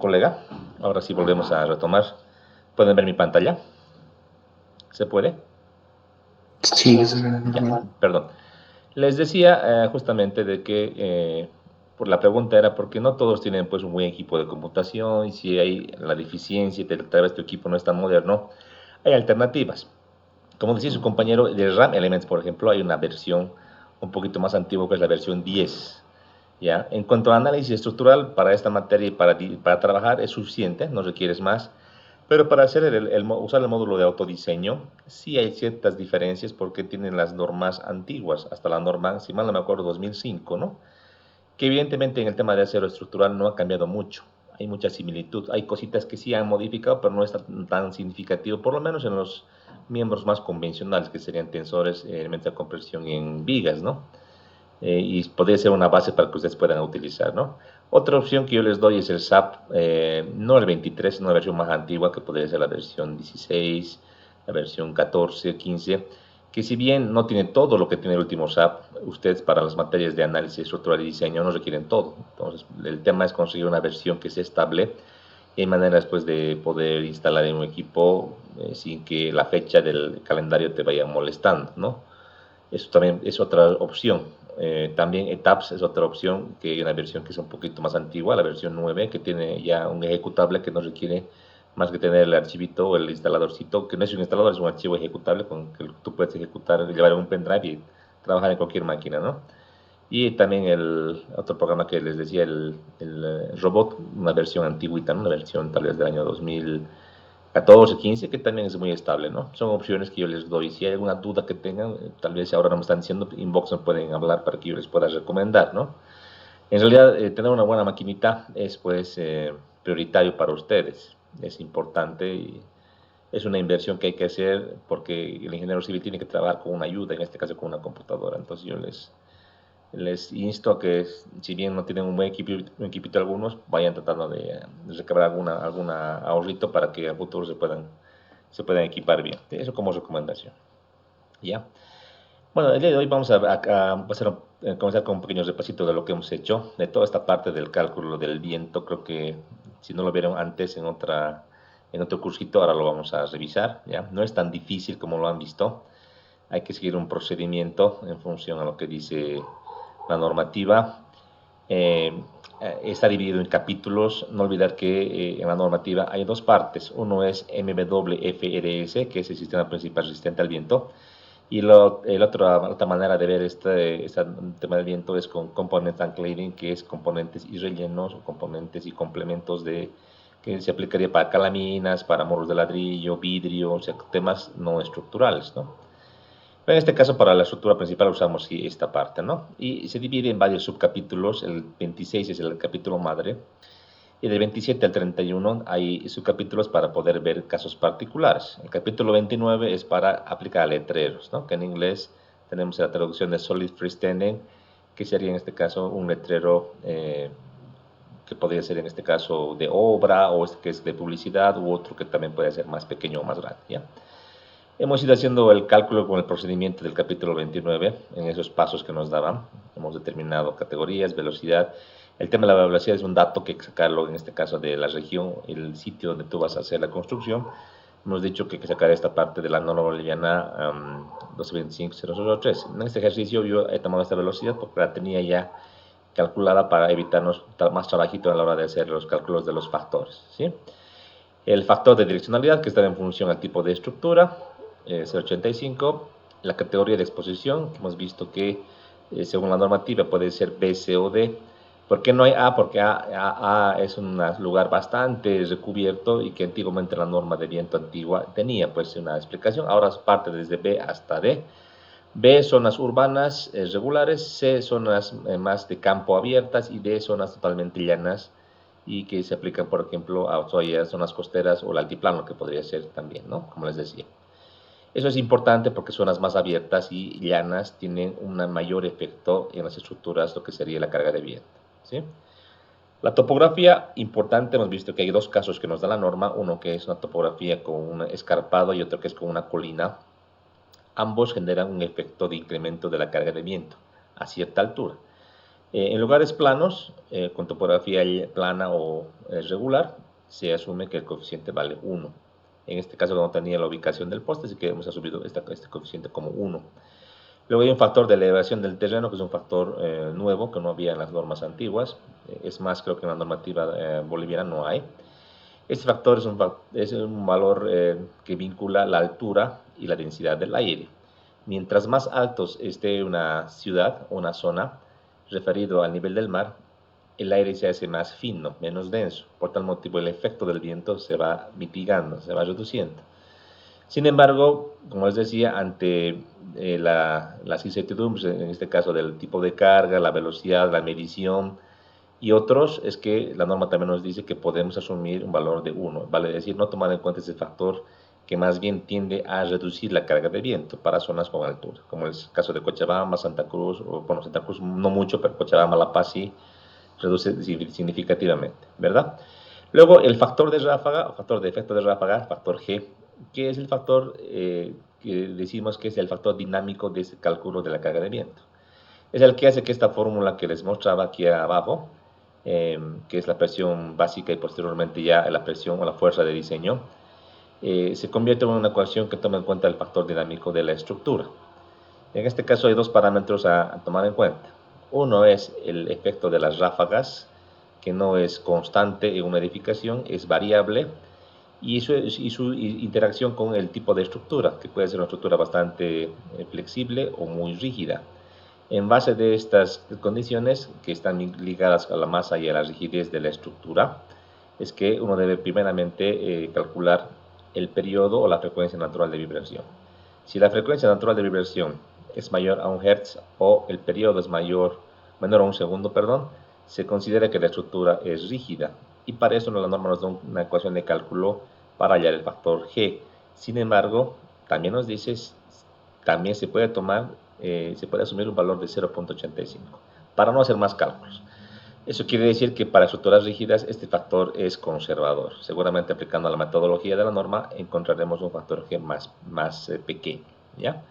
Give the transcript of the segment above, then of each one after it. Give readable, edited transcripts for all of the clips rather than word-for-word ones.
Colega, ahora sí volvemos a retomar. ¿Pueden ver mi pantalla? ¿Se puede? Sí, eso es Ya, normal. perdón. Les decía justamente de que por la pregunta era porque no todos tienen pues un buen equipo de computación y si hay la deficiencia y tal vez tu equipo no es tan moderno, hay alternativas. Como decía su compañero, de RAM Elements, por ejemplo, hay una versión un poquito más antigua que es la versión 10. ¿Ya? En cuanto a análisis estructural, para esta materia y para trabajar es suficiente, no requieres más. Pero para hacer usar el módulo de autodiseño, sí hay ciertas diferencias porque tienen las normas antiguas, hasta la norma, si mal no me acuerdo, 2005, ¿no? Que evidentemente en el tema de acero estructural no ha cambiado mucho. Hay mucha similitud. Hay cositas que sí han modificado, pero no es tan significativo, por lo menos en los miembros más convencionales, que serían tensores, elementos de compresión en vigas, ¿no? Y podría ser una base para que ustedes puedan utilizar, ¿no? Otra opción que yo les doy es el SAP, no el 23, sino la versión más antigua, que podría ser la versión 16, la versión 14, 15, que si bien no tiene todo lo que tiene el último SAP, ustedes para las materias de análisis estructural y diseño no requieren todo. Entonces, el tema es conseguir una versión que sea estable y hay maneras pues, de poder instalar en un equipo sin que la fecha del calendario te vaya molestando, ¿no? Eso también es otra opción. También ETAPS es otra opción, que hay una versión que es un poquito más antigua, la versión 9, que tiene ya un ejecutable que no requiere más que tener el archivito o el instaladorcito, que no es un instalador, es un archivo ejecutable con que tú puedes ejecutar, llevar en un pendrive y trabajar en cualquier máquina, ¿no? Y también el otro programa que les decía, el robot, una versión antigüita, ¿no? Una versión tal vez del año 2014, 15, que también es muy estable, ¿no? Son opciones que yo les doy. Si hay alguna duda que tengan, tal vez ahora no me están diciendo, inbox me pueden hablar para que yo les pueda recomendar, ¿no? En realidad, tener una buena maquinita es pues prioritario para ustedes. Es importante y es una inversión que hay que hacer porque el ingeniero civil tiene que trabajar con una ayuda, en este caso con una computadora. Entonces yo les insto a que, si bien no tienen un equipito algunos, vayan tratando de recabar alguna ahorrito para que a futuro se puedan equipar bien. Eso como recomendación. ¿Ya? Bueno, el día de hoy vamos a comenzar con un pequeño repasito de lo que hemos hecho, de toda esta parte del cálculo del viento. Creo que si no lo vieron antes en otro cursito, ahora lo vamos a revisar. ¿Ya? No es tan difícil como lo han visto. Hay que seguir un procedimiento en función a lo que dice la normativa. Eh, Está dividido en capítulos. No olvidar que en la normativa hay dos partes. Uno es MWFRS, que es el sistema principal resistente al viento. Y la otra manera de ver este tema del viento es con component and cladding, que es componentes y rellenos, o componentes y complementos que se aplicaría para calaminas, para muros de ladrillo, vidrio, o sea, temas no estructurales, ¿no? En este caso, para la estructura principal usamos esta parte, ¿no? Y se divide en varios subcapítulos. El 26 es el capítulo madre. Y del 27 al 31 hay subcapítulos para poder ver casos particulares. El capítulo 29 es para aplicar a letreros, ¿no? Que en inglés tenemos la traducción de solid freestanding, que sería en este caso un letrero que podría ser en este caso de obra o que es de publicidad u otro que también puede ser más pequeño o más grande, ¿ya? Hemos ido haciendo el cálculo con el procedimiento del capítulo 29 en esos pasos que nos daban. Hemos determinado categorías, velocidad. El tema de la velocidad es un dato que hay que sacarlo, en este caso de la región, el sitio donde tú vas a hacer la construcción. Hemos dicho que hay que sacar esta parte de la norma boliviana 1225.003. En este ejercicio yo he tomado esta velocidad porque la tenía ya calculada para evitarnos más trabajito a la hora de hacer los cálculos de los factores, ¿sí? El factor de direccionalidad que está en función al tipo de estructura, 0.85, la categoría de exposición, que hemos visto que según la normativa puede ser B, C o D. ¿Por qué no hay A? Porque A es un lugar bastante recubierto y que antiguamente la norma de viento antigua tenía pues una explicación, ahora es parte desde B hasta D. B, zonas urbanas regulares, C, zonas más de campo abiertas y D, zonas totalmente llanas y que se aplican, por ejemplo, a zonas costeras o el altiplano, que podría ser también, ¿no? Como les decía. Eso es importante porque zonas más abiertas y llanas tienen un mayor efecto en las estructuras, lo que sería la carga de viento, ¿sí? La topografía, importante, hemos visto que hay dos casos que nos da la norma, uno que es una topografía con un escarpado y otro que es con una colina. Ambos generan un efecto de incremento de la carga de viento a cierta altura. En lugares planos, con topografía plana o regular, se asume que el coeficiente vale 1. En este caso no tenía la ubicación del poste, así que hemos asumido este coeficiente como 1. Luego hay un factor de elevación del terreno, que es un factor nuevo, que no había en las normas antiguas. Es más, creo que en la normativa boliviana no hay. Este factor es un valor que vincula la altura y la densidad del aire. Mientras más altos esté una ciudad o una zona, referido al nivel del mar, el aire se hace más fino, menos denso. Por tal motivo, el efecto del viento se va mitigando, se va reduciendo. Sin embargo, como les decía, ante las incertidumbres, en este caso del tipo de carga, la velocidad, la medición y otros, es que la norma también nos dice que podemos asumir un valor de 1, vale decir, no tomar en cuenta ese factor que más bien tiende a reducir la carga de viento para zonas con altura, como es el caso de Cochabamba, Santa Cruz, o bueno, Santa Cruz no mucho, pero Cochabamba, La Paz sí reduce significativamente, ¿verdad? Luego el factor de ráfaga, factor de efecto de ráfaga, factor G, que es el factor que decimos que es el factor dinámico de ese cálculo de la carga de viento. Es el que hace que esta fórmula que les mostraba aquí abajo, que es la presión básica y posteriormente ya la presión o la fuerza de diseño, se convierte en una ecuación que toma en cuenta el factor dinámico de la estructura. En este caso hay dos parámetros a tomar en cuenta. Uno es el efecto de las ráfagas, que no es constante en una edificación, es variable, y su interacción con el tipo de estructura, que puede ser una estructura bastante flexible o muy rígida. En base de estas condiciones, que están ligadas a la masa y a la rigidez de la estructura, es que uno debe primeramente calcular el periodo o la frecuencia natural de vibración. Si la frecuencia natural de vibración es mayor a 1 Hz o el periodo es menor a 1 segundo, perdón, se considera que la estructura es rígida, y para eso la norma nos da una ecuación de cálculo para hallar el factor G. Sin embargo, también nos dice, también se puede asumir un valor de 0.85 para no hacer más cálculos. Eso quiere decir que para estructuras rígidas este factor es conservador. Seguramente aplicando la metodología de la norma encontraremos un factor G más pequeño, ¿ya?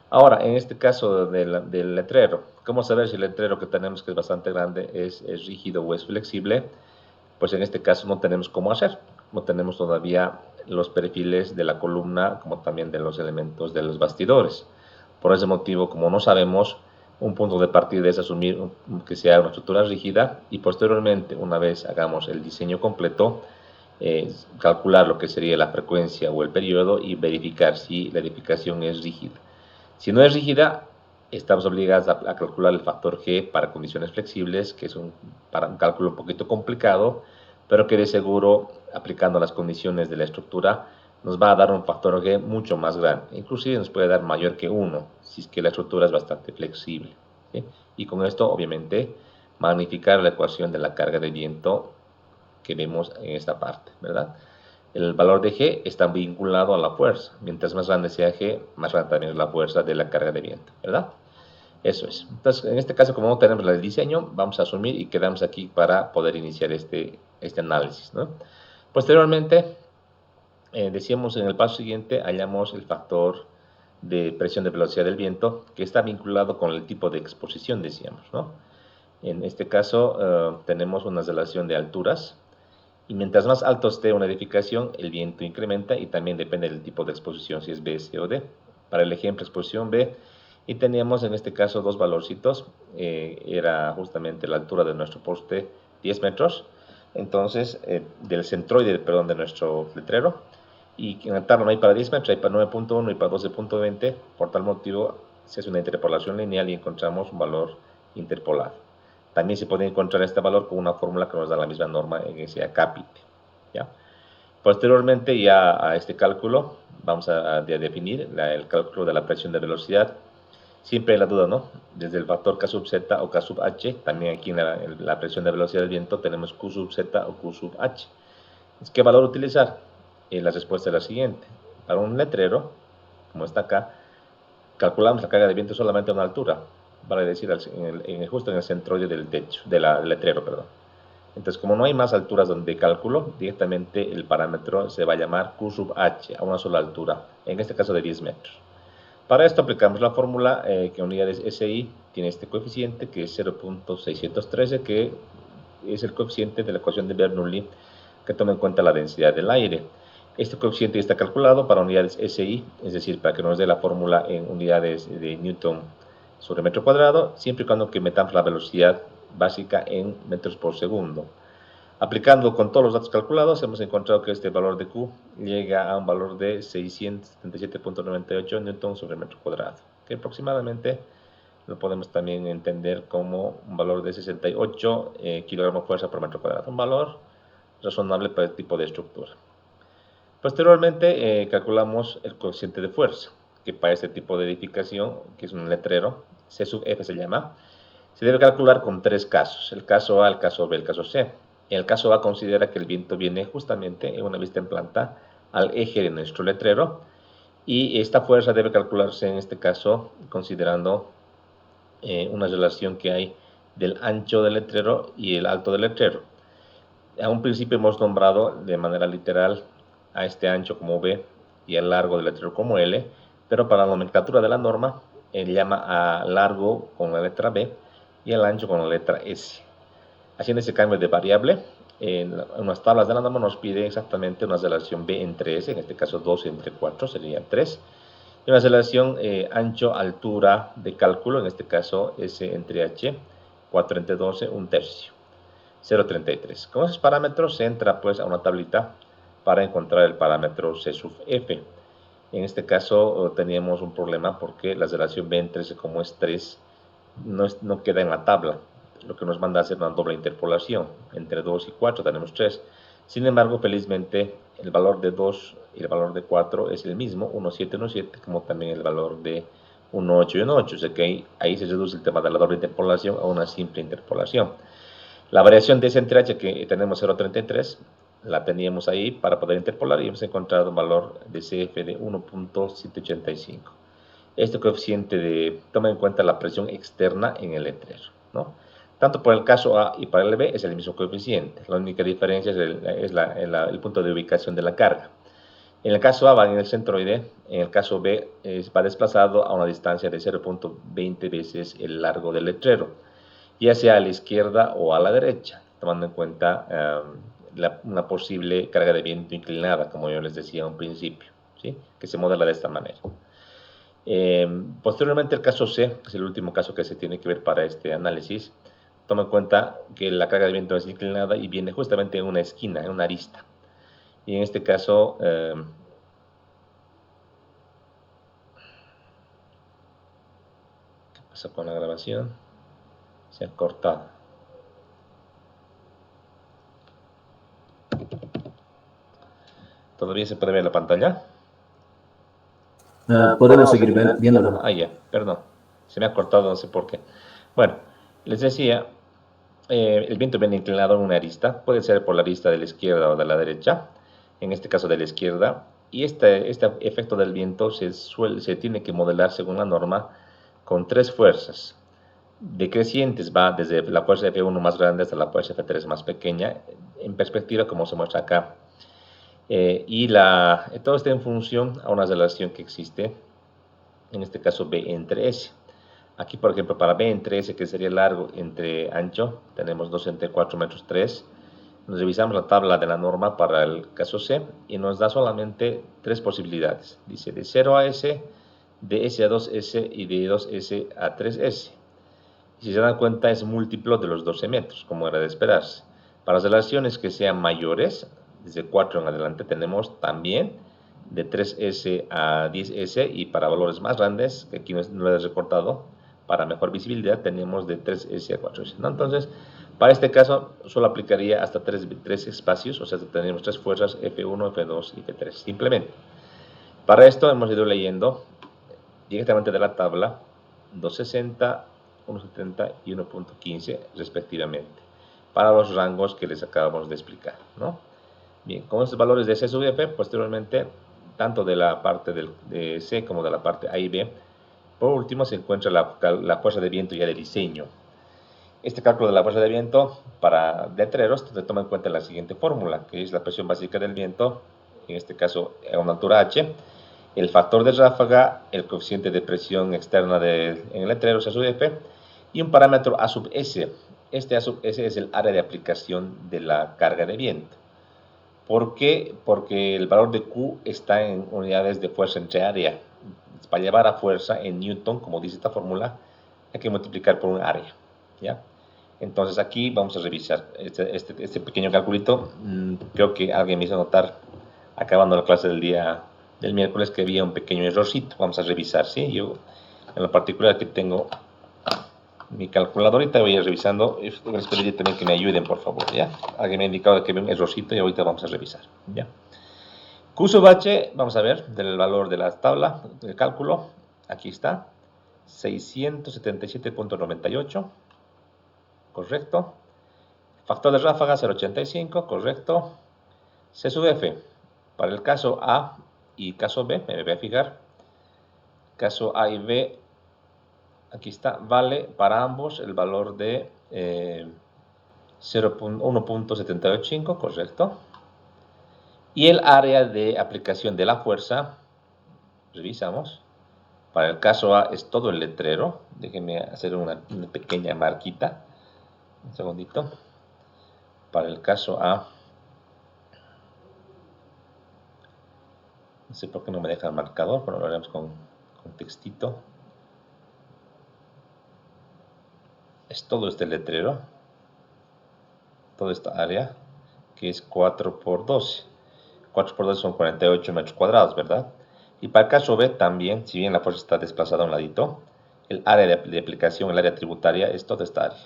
Ahora, en este caso del letrero, ¿cómo saber si el letrero que tenemos, que es bastante grande, es rígido o es flexible? Pues en este caso no tenemos cómo hacer. No tenemos todavía los perfiles de la columna, como también de los elementos de los bastidores. Por ese motivo, como no sabemos, un punto de partida es asumir que sea una estructura rígida, y posteriormente, una vez hagamos el diseño completo, calcular lo que sería la frecuencia o el periodo y verificar si la edificación es rígida. Si no es rígida, estamos obligados a calcular el factor G para condiciones flexibles, que es para un cálculo un poquito complicado, pero que de seguro, aplicando las condiciones de la estructura, nos va a dar un factor G mucho más grande. Inclusive nos puede dar mayor que 1, si es que la estructura es bastante flexible, ¿sí? Y con esto, obviamente, magnificar la ecuación de la carga de viento que vemos en esta parte, ¿verdad? El valor de G está vinculado a la fuerza. Mientras más grande sea G, más grande también es la fuerza de la carga de viento, ¿verdad? Eso es. Entonces, en este caso, como no tenemos el diseño, vamos a asumir y quedamos aquí para poder iniciar este análisis, ¿no? Posteriormente, decíamos en el paso siguiente, hallamos el factor de presión de velocidad del viento, que está vinculado con el tipo de exposición, decíamos, ¿no? En este caso, tenemos una relación de alturas, y mientras más alto esté una edificación, el viento incrementa, y también depende del tipo de exposición, si es B, C o D. Para el ejemplo, exposición B, y teníamos en este caso dos valorcitos, era justamente la altura de nuestro poste, 10 metros, entonces del centroide, perdón, de nuestro letrero, y en el tabla no hay para 10 metros, hay para 9.1 y para 12.20, por tal motivo se hace una interpolación lineal y encontramos un valor interpolado. También se puede encontrar este valor con una fórmula que nos da la misma norma en ese acápite, ¿ya? Posteriormente, ya a este cálculo, vamos a definir el cálculo de la presión de velocidad. Siempre hay la duda, ¿no? Desde el factor K sub Z o K sub H, también aquí en la presión de velocidad del viento tenemos Q sub Z o Q sub H. ¿Qué valor utilizar? La respuesta es la siguiente. Para un letrero, como está acá, calculamos la carga de viento solamente a una altura, vale decir, justo en el centroide del techo, del letrero, perdón. Entonces, como no hay más alturas donde cálculo, directamente el parámetro se va a llamar Q sub H, a una sola altura, en este caso de 10 metros. Para esto aplicamos la fórmula que unidades SI tiene este coeficiente que es 0.613, que es el coeficiente de la ecuación de Bernoulli que toma en cuenta la densidad del aire. Este coeficiente está calculado para unidades SI, es decir, para que nos dé la fórmula en unidades de Newton sobre metro cuadrado, siempre y cuando que metamos la velocidad básica en metros por segundo. Aplicando con todos los datos calculados, hemos encontrado que este valor de Q llega a un valor de 677.98 newton sobre metro cuadrado, que aproximadamente lo podemos también entender como un valor de 68 kilogramos fuerza por metro cuadrado, un valor razonable para este tipo de estructura. Posteriormente calculamos el coeficiente de fuerza, que para este tipo de edificación, que es un letrero, C sub F se llama, se debe calcular con tres casos, el caso A, el caso B, el caso C. En el caso A considera que el viento viene justamente en una vista en planta al eje de nuestro letrero y esta fuerza debe calcularse en este caso considerando una relación que hay del ancho del letrero y el alto del letrero. A un principio hemos nombrado de manera literal a este ancho como B y el largo del letrero como L, pero para la nomenclatura de la norma, llama a largo con la letra B y al ancho con la letra S. Haciendo ese cambio de variable, en unas tablas de la norma nos pide exactamente una relación B entre S, en este caso 2 entre 4 sería 3, y una relación ancho-altura de cálculo, en este caso S entre H, 4 entre 12, un tercio, 0,33. Con esos parámetros se entra pues a una tablita para encontrar el parámetro C sub F. En este caso teníamos un problema porque la relación B entre S como es 3 no queda en la tabla, lo que nos manda a hacer una doble interpolación. Entre 2 y 4 tenemos 3. Sin embargo, felizmente, el valor de 2 y el valor de 4 es el mismo, 1,7, 1,7, como también el valor de 1,8 y 1,8. O sea que ahí se reduce el tema de la doble interpolación a una simple interpolación. La variación de ese entre H que tenemos 0,33, la teníamos ahí para poder interpolar y hemos encontrado un valor de CF de 1,785. Este coeficiente toma en cuenta la presión externa en el letrero, ¿no? Tanto por el caso A y para el B es el mismo coeficiente. La única diferencia es el punto de ubicación de la carga. En el caso A va en el centroide, en el caso B va desplazado a una distancia de 0,20 veces el largo del letrero, ya sea a la izquierda o a la derecha, tomando en cuenta una posible carga de viento inclinada, como yo les decía a un principio, ¿sí? Que se modela de esta manera. Posteriormente el caso C, que es el último caso que se tiene que ver para este análisis, toma en cuenta que la carga de viento es inclinada y viene justamente en una esquina, en una arista. Y en este caso, ¿qué pasa con la grabación? Se ha cortado. ¿Todavía se puede ver la pantalla? Podemos seguir viéndolo. Ah, ya, perdón. Se me ha cortado, no sé por qué. Bueno, les decía, el viento viene inclinado en una arista. Puede ser por la arista de la izquierda o de la derecha. En este caso de la izquierda. Y este efecto del viento se tiene que modelar según la norma con tres fuerzas. Decrecientes va desde la fuerza F1 más grande hasta la fuerza F3 más pequeña, en perspectiva como se muestra acá. Todo está en función a una relación que existe, en este caso B entre S. Aquí, por ejemplo, para B entre S, que sería largo entre ancho, tenemos 2 entre 4 metros 3. Nos revisamos la tabla de la norma para el caso C y nos da solamente tres posibilidades. Dice de 0 a S, de S a 2S y de 2S a 3S. Si se dan cuenta, es múltiplo de los 12 metros, como era de esperarse. Para las relaciones que sean mayores, desde 4 en adelante, tenemos también de 3S a 10S, y para valores más grandes, que aquí no lo he recortado, para mejor visibilidad, tenemos de 3S a 4S, ¿no? Entonces, para este caso, solo aplicaría hasta 3 espacios, o sea, tenemos 3 fuerzas, F1, F2 y F3, simplemente. Para esto hemos ido leyendo directamente de la tabla 260, 1.70 y 1.15 respectivamente, para los rangos que les acabamos de explicar, ¿no? Bien, con estos valores de C sub F, posteriormente, tanto de la parte de C como de la parte A y B, por último se encuentra la fuerza de viento ya de diseño. Este cálculo de la fuerza de viento para letreros se toma en cuenta la siguiente fórmula, que es la presión básica del viento, en este caso a una altura H, el factor de ráfaga, el coeficiente de presión externa en el letrero, A sub F, y un parámetro A sub S. Este A sub S es el área de aplicación de la carga de viento. ¿Por qué? Porque el valor de Q está en unidades de fuerza entre área. Para llevar a fuerza en Newton, como dice esta fórmula, hay que multiplicar por un área, ¿ya? Entonces aquí vamos a revisar este pequeño calculito. Creo que alguien me hizo notar, acabando la clase del miércoles, que había un pequeño errorcito. Vamos a revisar, ¿sí? Yo, en lo particular, aquí tengo mi calculadorita, voy a ir revisando. Les pediría también que me ayuden, por favor, ¿ya? Alguien me ha indicado que había un errorcito y ahorita vamos a revisar, ¿ya? Q sub H, vamos a ver, del valor de la tabla de cálculo. Aquí está, 677.98, correcto. Factor de ráfaga, 0.85, correcto. C sub F, para el caso A y caso B, me voy a fijar. Caso A y B, aquí está, vale para ambos el valor de 1.785, correcto. Y el área de aplicación de la fuerza, revisamos. Para el caso A es todo el letrero. Déjenme hacer una pequeña marquita. Un segundito. Para el caso A, no sé por qué no me deja el marcador, pero lo haremos con textito. Es todo este letrero, toda esta área, que es 4 por 12. 4 por 12 son 48 metros cuadrados, ¿verdad? Y para el caso B también, si bien la fuerza está desplazada a un ladito, el área de aplicación, el área tributaria, es toda esta área.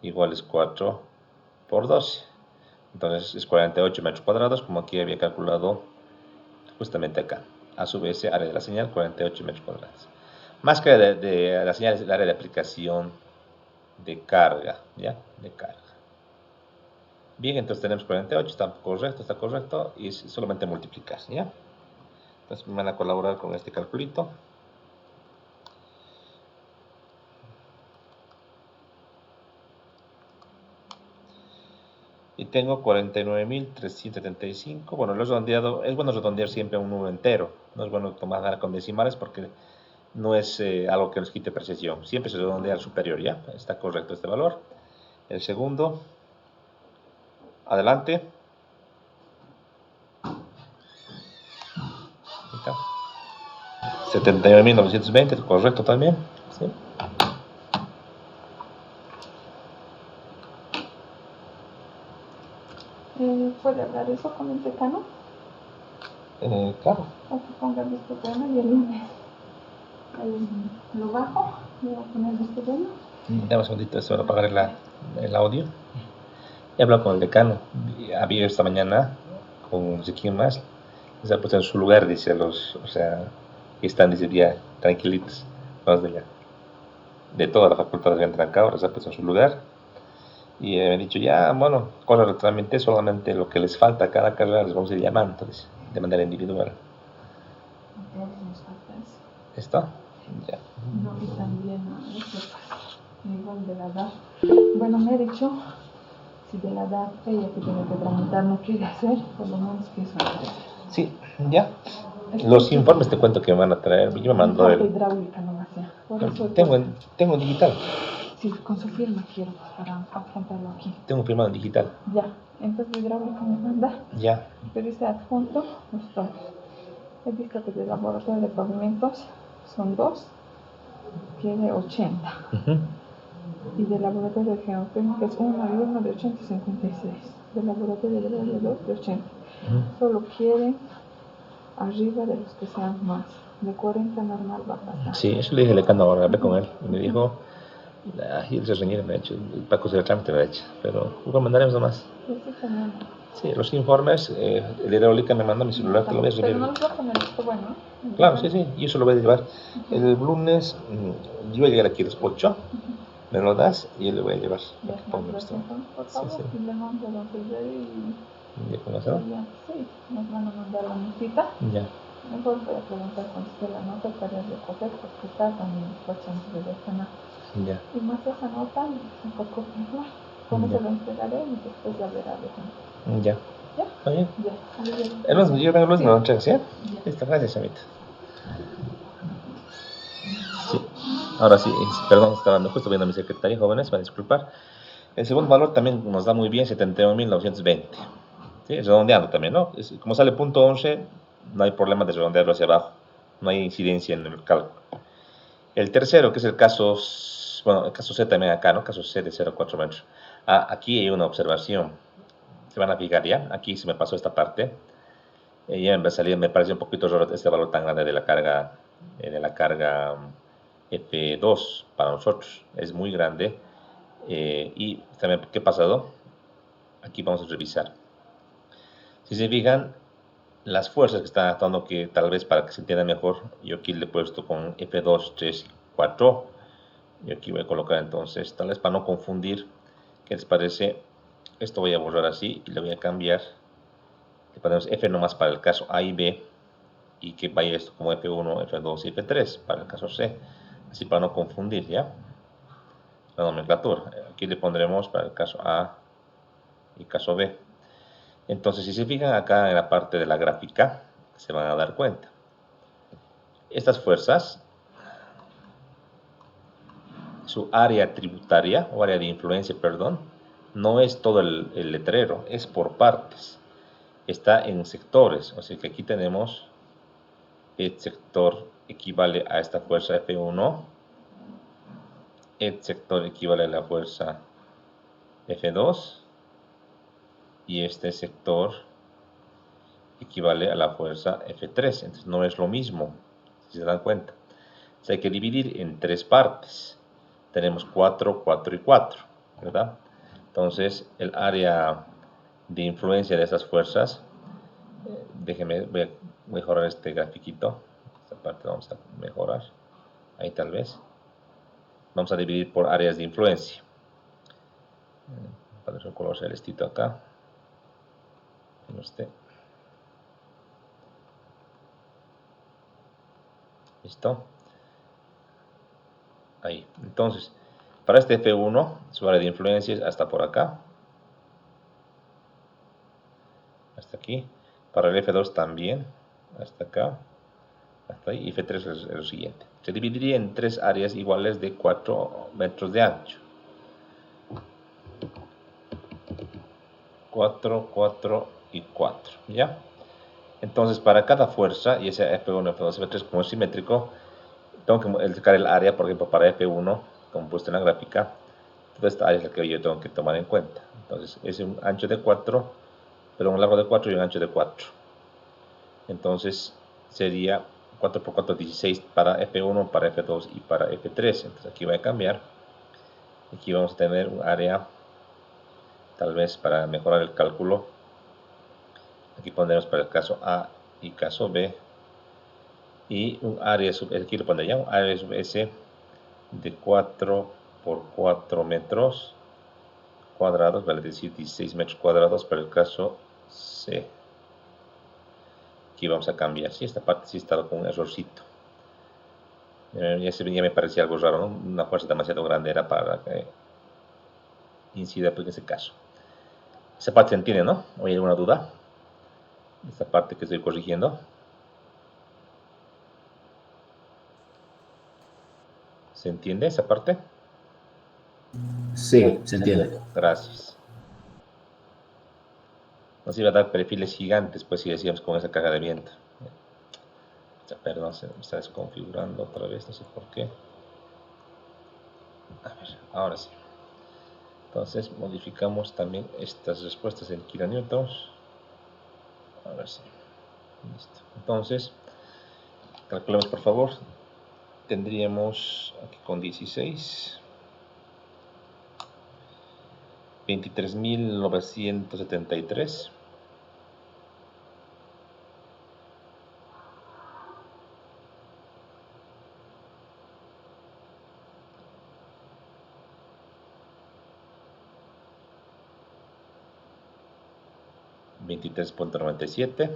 Igual es 4 por 12. Entonces es 48 metros cuadrados, como aquí había calculado justamente acá. A su vez, área de la señal, 48 metros cuadrados. Más que de la señal es el área de aplicación de carga, ¿ya? De carga. Bien, entonces tenemos 48, está correcto, y es solamente multiplicar, ¿ya? Entonces me van a colaborar con este calculito. Y tengo 49.375. Bueno, lo he redondeado. Es bueno redondear siempre a un número entero. No es bueno tomar nada con decimales porque no es algo que nos quite precisión. Siempre se redondea al superior, ¿ya? Está correcto este valor. El segundo. Adelante. Ahí está. 79.920, correcto también. ¿Sí? ¿Puede hablar eso con el decano? Claro. O que pongan este tema y el lunes lo bajo y voy a poner este tema. Dame un segundito, se va a apagar el audio. He hablado con el decano. Había esta mañana con no sé quién más. Les ha puesto en su lugar, dice, o sea, que están, dice, día tranquilitos. Los de toda la facultad de Trancado, les ha puesto en su lugar. Y me han dicho, ya, bueno, cosas realmente solamente lo que les falta a cada carrera les vamos a ir llamando, entonces, de manera individual. A todos nos falta eso. ¿Esto? Ya. No, y también igual de la edad. Bueno, me ha dicho, si de la edad ella que tiene que tramitar no quiere hacer, por lo menos que eso hacer. Sí, ya. Los informes te cuento que me van a traer. Yo me mando el. Hidráulica no hacía. Por eso Tengo en digital. Sí, con su firma quiero, para apuntarlo aquí. Tengo firmado en digital. Ya, entonces hidráulica me manda. Ya. Pero dice adjunto, esto. He visto que de laboratorio de pavimentos son 2, quiere 80. Y de laboratorio de geotécnica es 1 y 1 de 80 y 56. De laboratorio de radio 2 de 80. Solo quiere arriba de los que sean más. De 40 normal va a pasar. Sí, eso le dije al decano ahora, hablé con él. Y me dijo, y el reñir me ha hecho, para coser el trámite me ha hecho. Pero igual mandaremos nomás. Sí, también. Sí, los informes, el hidráulica me manda mi celular, te lo voy a Pero recibir. no les va a poner esto bueno. Claro, sí, sí, yo eso lo voy a llevar. El lunes, yo voy a llegar aquí a las 8, me lo das y yo le voy a llevar. Ya, Pongo esto. por favor, Sí, sí. y le mando a don Pedro y ¿Ya conoces? sí, nos van a mandar la notita. Ya. Mejor voy a preguntar cuando esté la nota para recoger, porque está también chance de dejar. Ya. Y más esa nota, un poco mejor. Con eso lo entregaré y después ya verá de gente. Ya. ¿Ya? ¿Está bien? Ya. Yo tengo luz, no, ¿sí? Listo, gracias, Chamita. Sí, ahora sí, perdón, estaba justo viendo a mi secretaria, jóvenes, para disculpar. El segundo valor también nos da muy bien, 71.920. ¿Sí? Redondeando también, ¿no? Como sale punto 11, no hay problema de redondearlo hacia abajo. No hay incidencia en el cálculo. El tercero, que es el caso, bueno, el caso C también acá, ¿no? Caso C de 0,4 metros. Aquí hay una observación. Se van a fijar ya. Aquí se me pasó esta parte. Ya me parece un poquito raro este valor tan grande de la carga F2 para nosotros. Es muy grande. Y también, ¿qué ha pasado? Aquí vamos a revisar. Si se fijan, las fuerzas que están actuando, que tal vez para que se entienda mejor, yo aquí le he puesto con F2, 3 y 4. Y aquí voy a colocar entonces, tal vez para no confundir, ¿qué les parece? Esto voy a borrar así y le voy a cambiar. Le ponemos F nomás para el caso A y B, y que vaya esto como F1, F2 y F3 para el caso C. Así para no confundir, ¿ya? La nomenclatura. Aquí le pondremos para el caso A y caso B. Entonces, si se fijan acá en la parte de la gráfica, se van a dar cuenta. Estas fuerzas, su área tributaria, o área de influencia, perdón, no es todo el letrero, es por partes. Está en sectores, o sea que aquí tenemos el sector equivale a esta fuerza F1, el sector equivale a la fuerza F2 y este sector equivale a la fuerza F3. Entonces no es lo mismo, si se dan cuenta. O sea, hay que dividir en tres partes. Tenemos 4, 4 y 4, ¿verdad? Entonces el área de influencia de esas fuerzas, déjenme, voy a mejorar este grafiquito. Esta parte vamos a mejorar. Ahí tal vez. Vamos a dividir por áreas de influencia. Para un color celestito acá. ¿Listo? Ahí. Entonces, para este F1, su área de influencia es hasta por acá. Hasta aquí. Para el F2 también. Hasta acá. Hasta ahí. Y F3 es lo siguiente. Se dividiría en tres áreas iguales de 4 metros de ancho. 4, 4 y 4. ¿Ya? Entonces, para cada fuerza, ya sea F1, F2, F3, como es simétrico, tengo que sacar el área, por ejemplo, para F1, como puesto en la gráfica, toda esta área es la que yo tengo que tomar en cuenta. Entonces, es un ancho de 4, pero un largo de 4 y un ancho de 4. Entonces, sería 4 por 4, 16 para F1, para F2 y para F3. Entonces, aquí voy a cambiar. Aquí vamos a tener un área, tal vez para mejorar el cálculo. Aquí pondremos para el caso A y caso B. Y un área aquí lo pondría un área sub S de 4 por 4 metros cuadrados, vale decir 16 metros cuadrados para el caso C. Aquí vamos a cambiar. Sí, esta parte sí estaba con un errorcito. Ya me parecía algo raro, ¿no? Una fuerza demasiado grande era para que incida pues, en ese caso. Esa parte se entiende, ¿no? ¿O hay alguna duda? Esta parte que estoy corrigiendo. ¿Se entiende esa parte? Sí, se entiende. Gracias. Nos iba a dar perfiles gigantes, pues si decíamos con esa caja de viento. Perdón, se está desconfigurando otra vez, no sé por qué. A ver, ahora sí. Entonces modificamos también estas respuestas en kilonewtons. A ver si. Listo. Entonces, calculemos por favor. Tendríamos aquí con 16. 23.973. $23.97.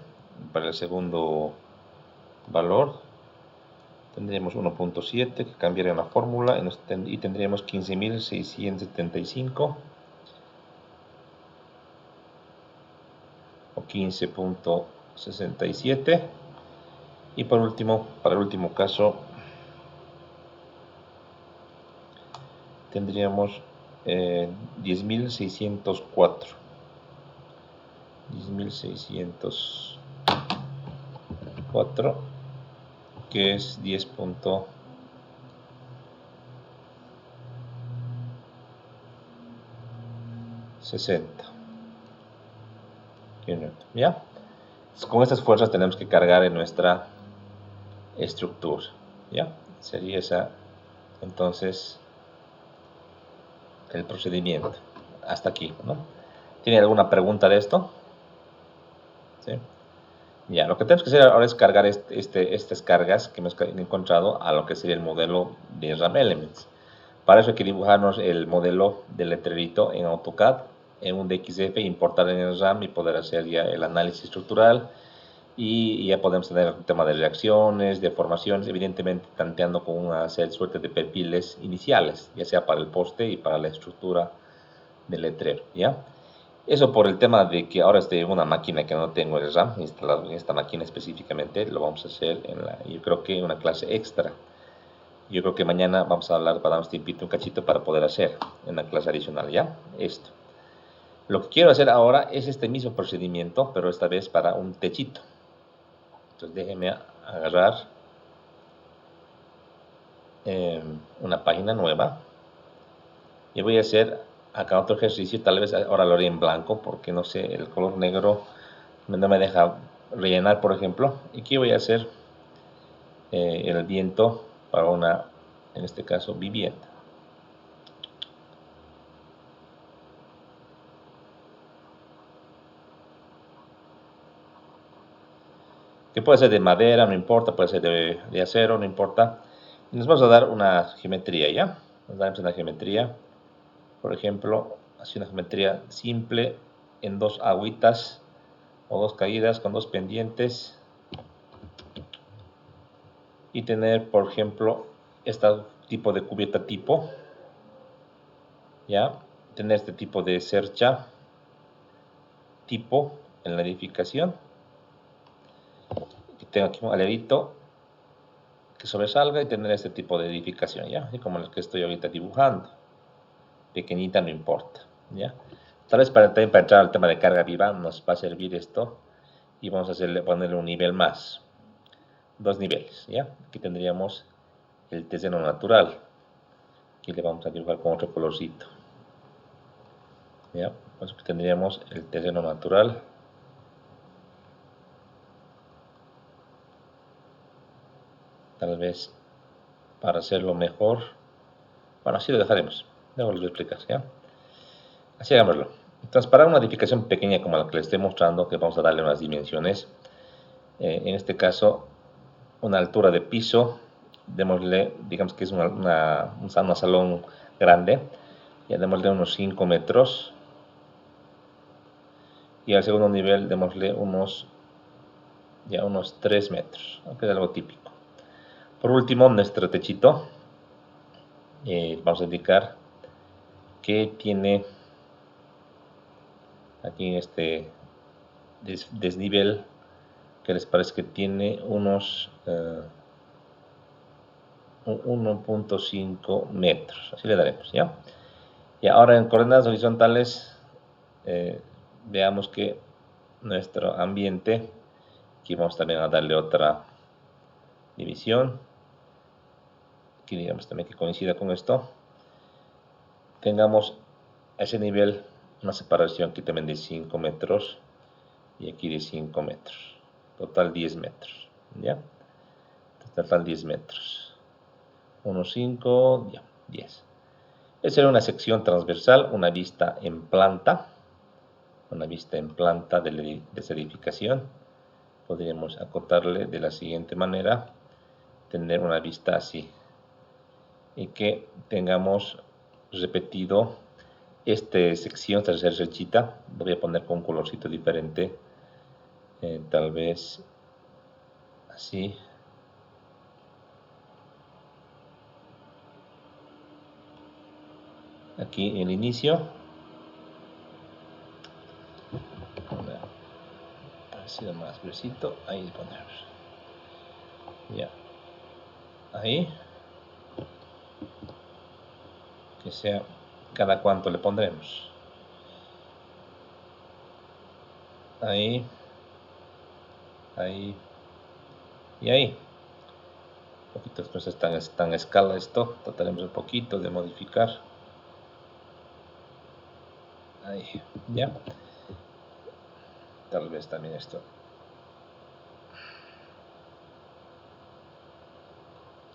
Para el segundo valor tendríamos 1.7 que cambiaría la fórmula y tendríamos 15.675 o 15.67. Y por último, para el último caso, tendríamos 10.604. 10.604, que es 10.60. ¿Ya? Con estas fuerzas tenemos que cargar en nuestra estructura. ¿Ya? Sería esa, entonces, el procedimiento. Hasta aquí, ¿no? ¿Tiene alguna pregunta de esto? ¿Sí? Ya, lo que tenemos que hacer ahora es cargar estas cargas que hemos encontrado a lo que sería el modelo de RAM Elements. Para eso hay que dibujarnos el modelo del letrerito en AutoCAD, en un DXF, importar en el RAM y poder hacer ya el análisis estructural. Y ya podemos tener el tema de reacciones, deformaciones, evidentemente tanteando con una suerte de perfiles iniciales, ya sea para el poste y para la estructura del letrero, ¿ya? Eso por el tema de que ahora estoy en una máquina que no tengo el RAM instalado en esta máquina específicamente, lo vamos a hacer yo creo que en una clase extra. Yo creo que mañana vamos a hablar, para darnos tiempito, un cachito para poder hacer en una clase adicional, ¿ya? Esto. Lo que quiero hacer ahora es este mismo procedimiento, pero esta vez para un techito. Entonces déjenme agarrar una página nueva y voy a hacer acá otro ejercicio. Tal vez ahora lo haré en blanco porque no sé, el color negro no me deja rellenar, por ejemplo. Y aquí voy a hacer el viento para una, en este caso, vivienda. Que puede ser de madera, no importa, puede ser de acero, no importa. Y nos vamos a dar una geometría, ¿ya? Nos damos una geometría, por ejemplo, así una geometría simple en dos agüitas o dos caídas con dos pendientes. Y tener, por ejemplo, este tipo de cubierta tipo, ¿ya? Tener este tipo de cercha tipo en la edificación. Y tengo aquí un alerito que sobresalga y tener este tipo de edificación, ¿ya? Y como el que estoy ahorita dibujando. Pequeñita, no importa, ¿ya? Tal vez también para entrar al tema de carga viva nos va a servir esto. Y vamos a ponerle un nivel más. Dos niveles, ¿ya? Aquí tendríamos el terreno natural. Aquí le vamos a dibujar con otro colorcito. ¿Ya? Pues aquí tendríamos el terreno natural. Tal vez para hacerlo mejor. Bueno, así lo dejaremos. Luego les voy a explicar, ¿ya? Así hagámoslo. Entonces, para una edificación pequeña como la que les estoy mostrando, que vamos a darle unas dimensiones, en este caso, una altura de piso, démosle, digamos que es un salón grande, ya démosle unos 5 metros, y al segundo nivel démosle unos 3 metros, aunque es algo típico. Por último, nuestro techito, vamos a indicar que tiene aquí en este desnivel, que les parece que tiene unos 1.5 metros, así le daremos, ¿ya? Y ahora en coordenadas horizontales, veamos que nuestro ambiente, aquí vamos también a darle otra división, aquí digamos también que coincida con esto, tengamos a ese nivel una separación aquí también de 5 metros y aquí de 5 metros, total 10 metros, ¿ya? Total 10 metros, 1, 5, ya, 10. Esa será una sección transversal, una vista en planta de esa edificación. Podríamos acotarle de la siguiente manera, tener una vista así, y que tengamos repetido esta sección, esta cerchita, voy a poner con un colorcito diferente, tal vez así. Aquí en el inicio, sido más gruesito, ahí ponemos. Ya. Ahí. Que sea, cada cuánto le pondremos. Ahí. Ahí. Y ahí. Un poquito, entonces está en escala esto. Trataremos un poquito de modificar. Ahí. Ya. Tal vez también esto.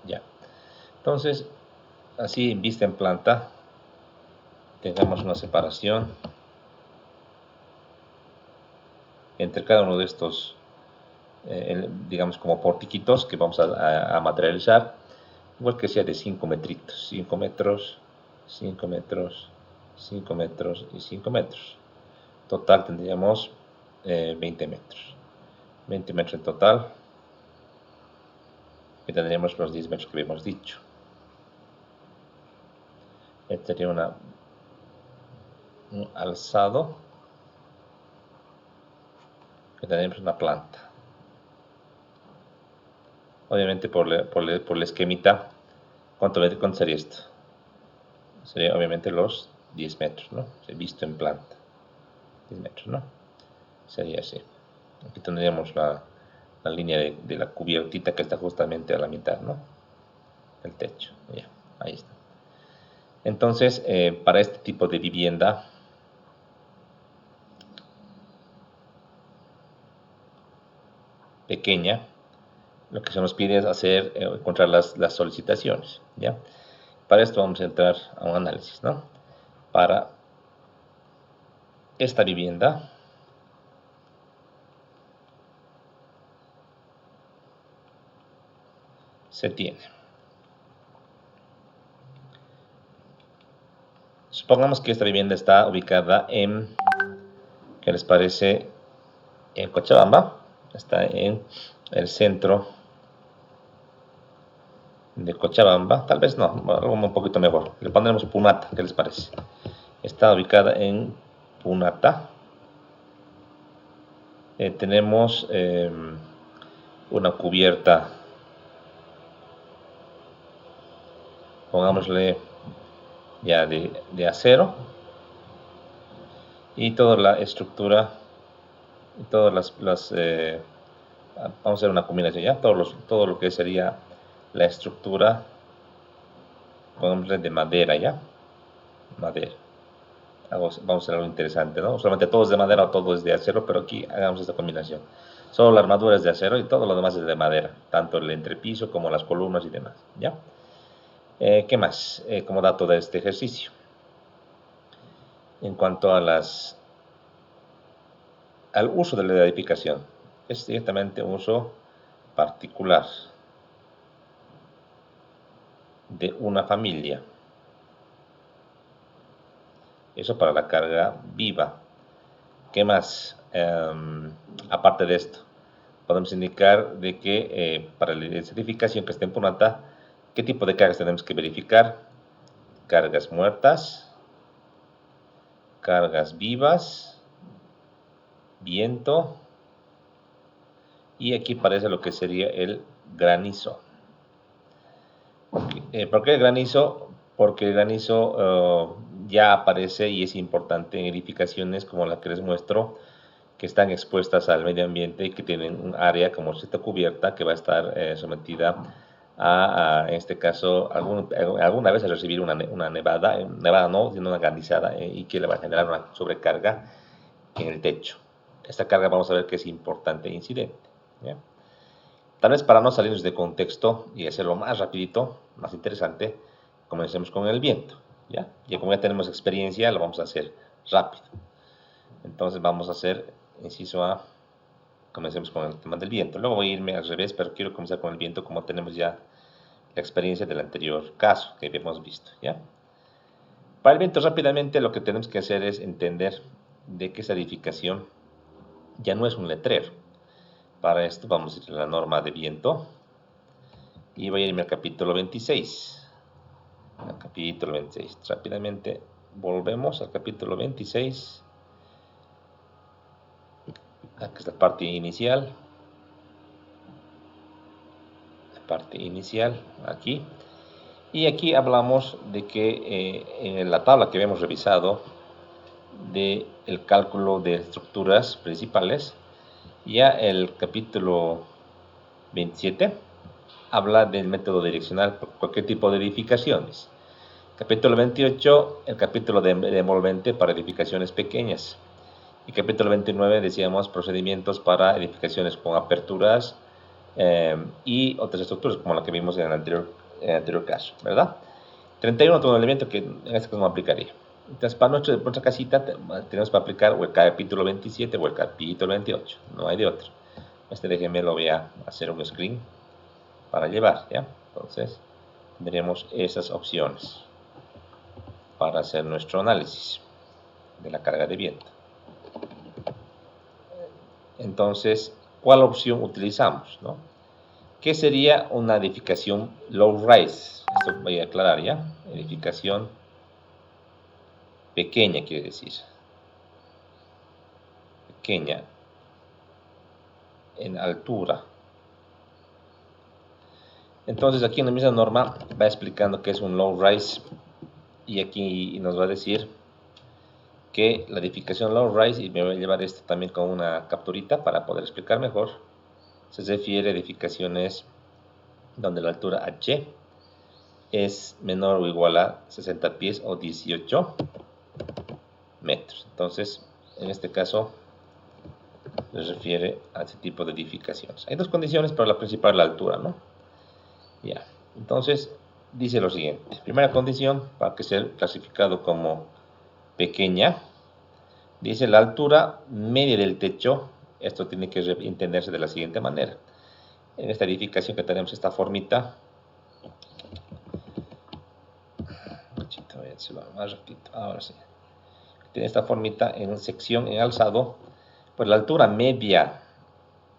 Ya. Entonces, así vista en planta, tengamos una separación entre cada uno de estos, digamos, como portiquitos que vamos a materializar, igual que sea de 5 metritos, 5 metros, 5 metros, 5 metros y 5 metros. Total tendríamos 20 metros. 20 metros en total. Y tendríamos los 10 metros que habíamos dicho. Este sería un alzado. Que tendríamos una planta. Obviamente por la esquemita, ¿cuánto sería esto? Sería obviamente los 10 metros, ¿no? Visto en planta. 10 metros, ¿no? Sería así. Aquí tendríamos la línea de la cubiertita que está justamente a la mitad, ¿no? El techo. Ya, ahí está. Entonces, para este tipo de vivienda, pequeña, lo que se nos pide es encontrar las solicitaciones, ¿ya? Para esto vamos a entrar a un análisis, ¿no? Para esta vivienda, se tiene. Supongamos que esta vivienda está ubicada en, ¿qué les parece? En Cochabamba. Está en el centro de Cochabamba. Tal vez no, algo un poquito mejor. Le pondremos Punata, ¿qué les parece? Está ubicada en Punata. Tenemos una cubierta, pongámosle ya de acero, y toda la estructura, y todas vamos a hacer una combinación ya, todo lo que sería la estructura, pongámosle de madera ya, madera. Vamos a hacer algo interesante, ¿no? Solamente todo es de madera o todo es de acero, pero aquí hagamos esta combinación. Solo la armadura es de acero y todo lo demás es de madera, tanto el entrepiso como las columnas y demás, ¿ya? ¿Qué más? Como dato de este ejercicio. En cuanto al uso de la edificación, es directamente un uso particular de una familia. Eso para la carga viva. ¿Qué más? Aparte de esto, podemos indicar de que para la edificación que esté en Punata, ¿qué tipo de cargas tenemos que verificar? Cargas muertas, cargas vivas, viento, y aquí aparece lo que sería el granizo. ¿Por qué el granizo? Porque el granizo ya aparece y es importante en edificaciones como la que les muestro, que están expuestas al medio ambiente y que tienen un área como esta cubierta que va a estar sometida en este caso, alguna vez a recibir una nevada no, sino una granizada, y que le va a generar una sobrecarga en el techo. Esta carga vamos a ver que es importante e incidente, ¿ya? Tal vez para no salirnos de contexto y hacerlo más rapidito, más interesante, comencemos con el viento, ¿ya? Y como ya tenemos experiencia, lo vamos a hacer rápido. Entonces vamos a hacer, inciso A, comencemos con el tema del viento. Luego voy a irme al revés, pero quiero comenzar con el viento como tenemos ya la experiencia del anterior caso que habíamos visto, ¿ya? Para el viento rápidamente lo que tenemos que hacer es entender de que esa edificación ya no es un letrero. Para esto vamos a ir a la norma de viento y voy a irme al capítulo 26. Al capítulo 26. Rápidamente volvemos al capítulo 26. Aquí es la parte inicial. Aquí. Y aquí hablamos de que en la tabla que habíamos revisado del cálculo de estructuras principales, ya el capítulo 27 habla del método direccional por cualquier tipo de edificaciones. Capítulo 28, el capítulo de envolvente para edificaciones pequeñas. Y capítulo 29 decíamos procedimientos para edificaciones con aperturas y otras estructuras como la que vimos en el anterior caso, ¿verdad? 31 todo un elemento que en este caso no aplicaría. Entonces, para nuestra casita tenemos que aplicar o el capítulo 27 o el capítulo 28, no hay de otro. Déjenme lo voy a hacer un screen para llevar, ¿ya? Entonces, tendremos esas opciones para hacer nuestro análisis de la carga de viento. Entonces, ¿cuál opción utilizamos, no? ¿Qué sería una edificación low rise? Esto voy a aclarar, ¿ya? Edificación pequeña quiere decir. Pequeña en altura. Entonces aquí en la misma norma va explicando qué es un low rise y aquí nos va a decir que la edificación low rise, y me voy a llevar esto también con una capturita para poder explicar mejor, se refiere a edificaciones donde la altura H es menor o igual a 60 pies o 18 metros. Entonces, en este caso, se refiere a este tipo de edificaciones. Hay dos condiciones, pero la principal es la altura, ¿no? Ya, entonces, dice lo siguiente. Primera condición, para que sea clasificado como pequeña, dice la altura media del techo. Esto tiene que entenderse de la siguiente manera. En esta edificación que tenemos esta formita, más ratito, ahora sí. Tiene esta formita en sección, en alzado, pues la altura media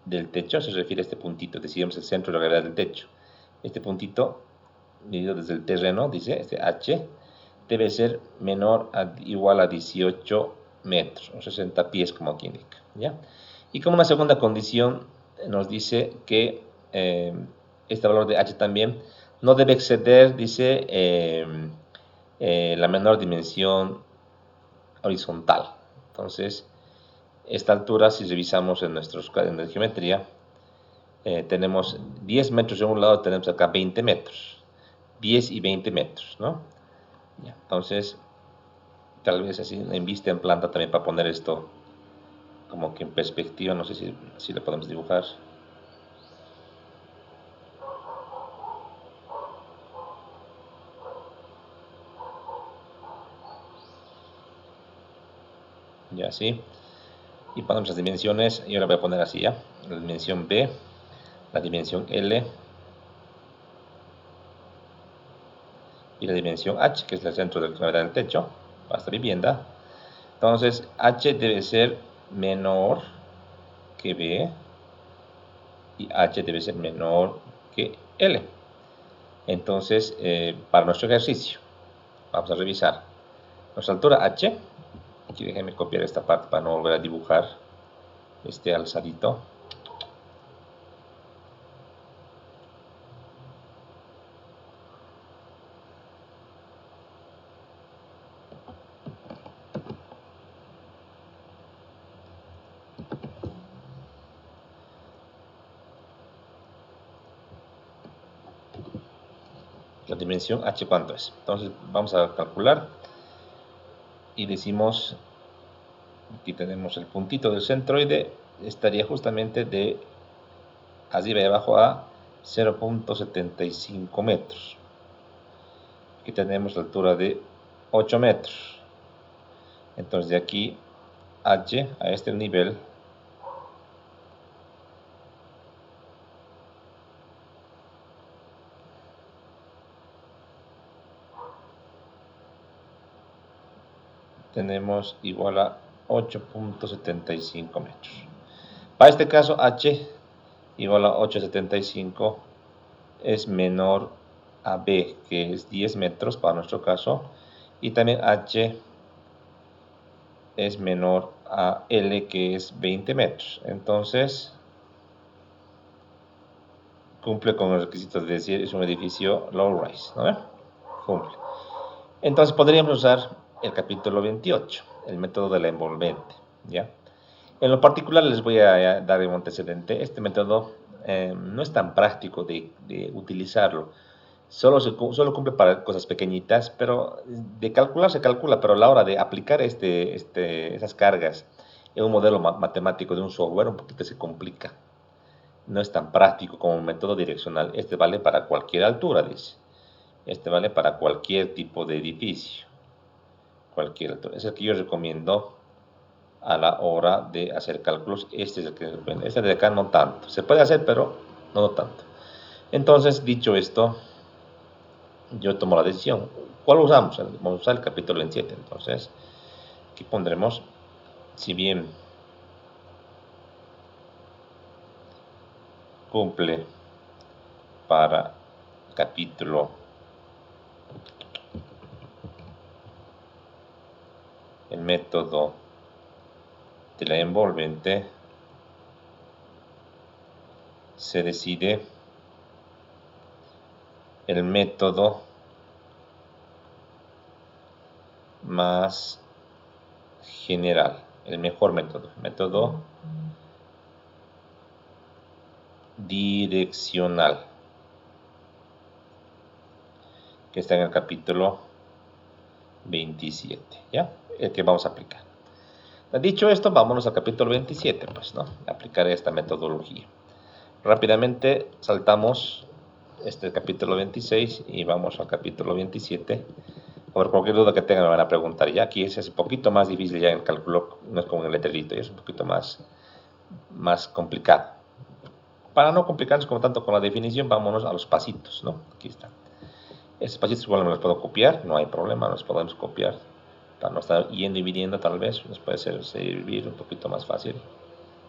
del techo se refiere a este puntito, decíamos el centro de la gravedad del techo. Este puntito, medido desde el terreno, dice, este H, debe ser menor o igual a 18 metros, o 60 pies, como aquí indica, ¿ya? Y como una segunda condición, nos dice que este valor de H también no debe exceder, dice, la menor dimensión horizontal. Entonces, esta altura, si revisamos en la geometría, tenemos 10 metros en un lado, tenemos acá 20 metros. 10 y 20 metros, ¿no? Ya, entonces, tal vez así en vista en planta también para poner esto como que en perspectiva, no sé si lo podemos dibujar. Ya, así. Y ponemos las dimensiones, y ahora voy a poner así, ya. La dimensión B, la dimensión L, y la dimensión H, que es el centro de gravedad del techo, para esta vivienda. Entonces, H debe ser menor que B y H debe ser menor que L. Entonces, para nuestro ejercicio, vamos a revisar nuestra altura H. Aquí déjenme copiar esta parte para no volver a dibujar este alzadito. La dimensión H, ¿cuánto es? Entonces vamos a calcular y decimos, aquí tenemos el puntito del centroide, estaría justamente de arriba y abajo a 0.75 metros. Aquí tenemos la altura de 8 metros. Entonces de aquí H a este nivel tenemos igual a 8.75 metros. Para este caso, H igual a 8.75 es menor a B, que es 10 metros para nuestro caso, y también H es menor a L, que es 20 metros. Entonces, cumple con el requisito de decir es un edificio low-rise, ¿no? Cumple. Entonces, podríamos usar el capítulo 28, el método de la envolvente, ¿ya? En lo particular les voy a dar un antecedente. Este método no es tan práctico de utilizarlo. Solo cumple para cosas pequeñitas, pero de calcular se calcula, pero a la hora de aplicar esas cargas en un modelo matemático de un software, un poquito se complica. No es tan práctico como un método direccional. Este vale para cualquier altura, dice. Este vale para cualquier tipo de edificio. Cualquier altura. Es el que yo recomiendo a la hora de hacer cálculos. Este es el que recomiendo. Este de acá no tanto. Se puede hacer, pero no tanto. Entonces, dicho esto, yo tomo la decisión. ¿Cuál usamos? Vamos a usar el capítulo 27. Entonces, aquí pondremos, si bien cumple para capítulo el método de la envolvente, se decide el método más general, el mejor método direccional, que está en el capítulo 27, ¿ya? El que vamos a aplicar. Dicho esto, vámonos al capítulo 27, pues, ¿no? Aplicar esta metodología. Rápidamente saltamos este capítulo 26 y vamos al capítulo 27. Por cualquier duda que tengan me van a preguntar. Ya aquí es un poquito más difícil, ya en el cálculo no es como en el letrerito, ya es un poquito más complicado. Para no complicarnos como tanto con la definición, vámonos a los pasitos, ¿no? Aquí están. Estos pasitos igual me los puedo copiar, no hay problema, los podemos copiar. Para no estar yendo y viniendo, tal vez nos puede servir un poquito más fácil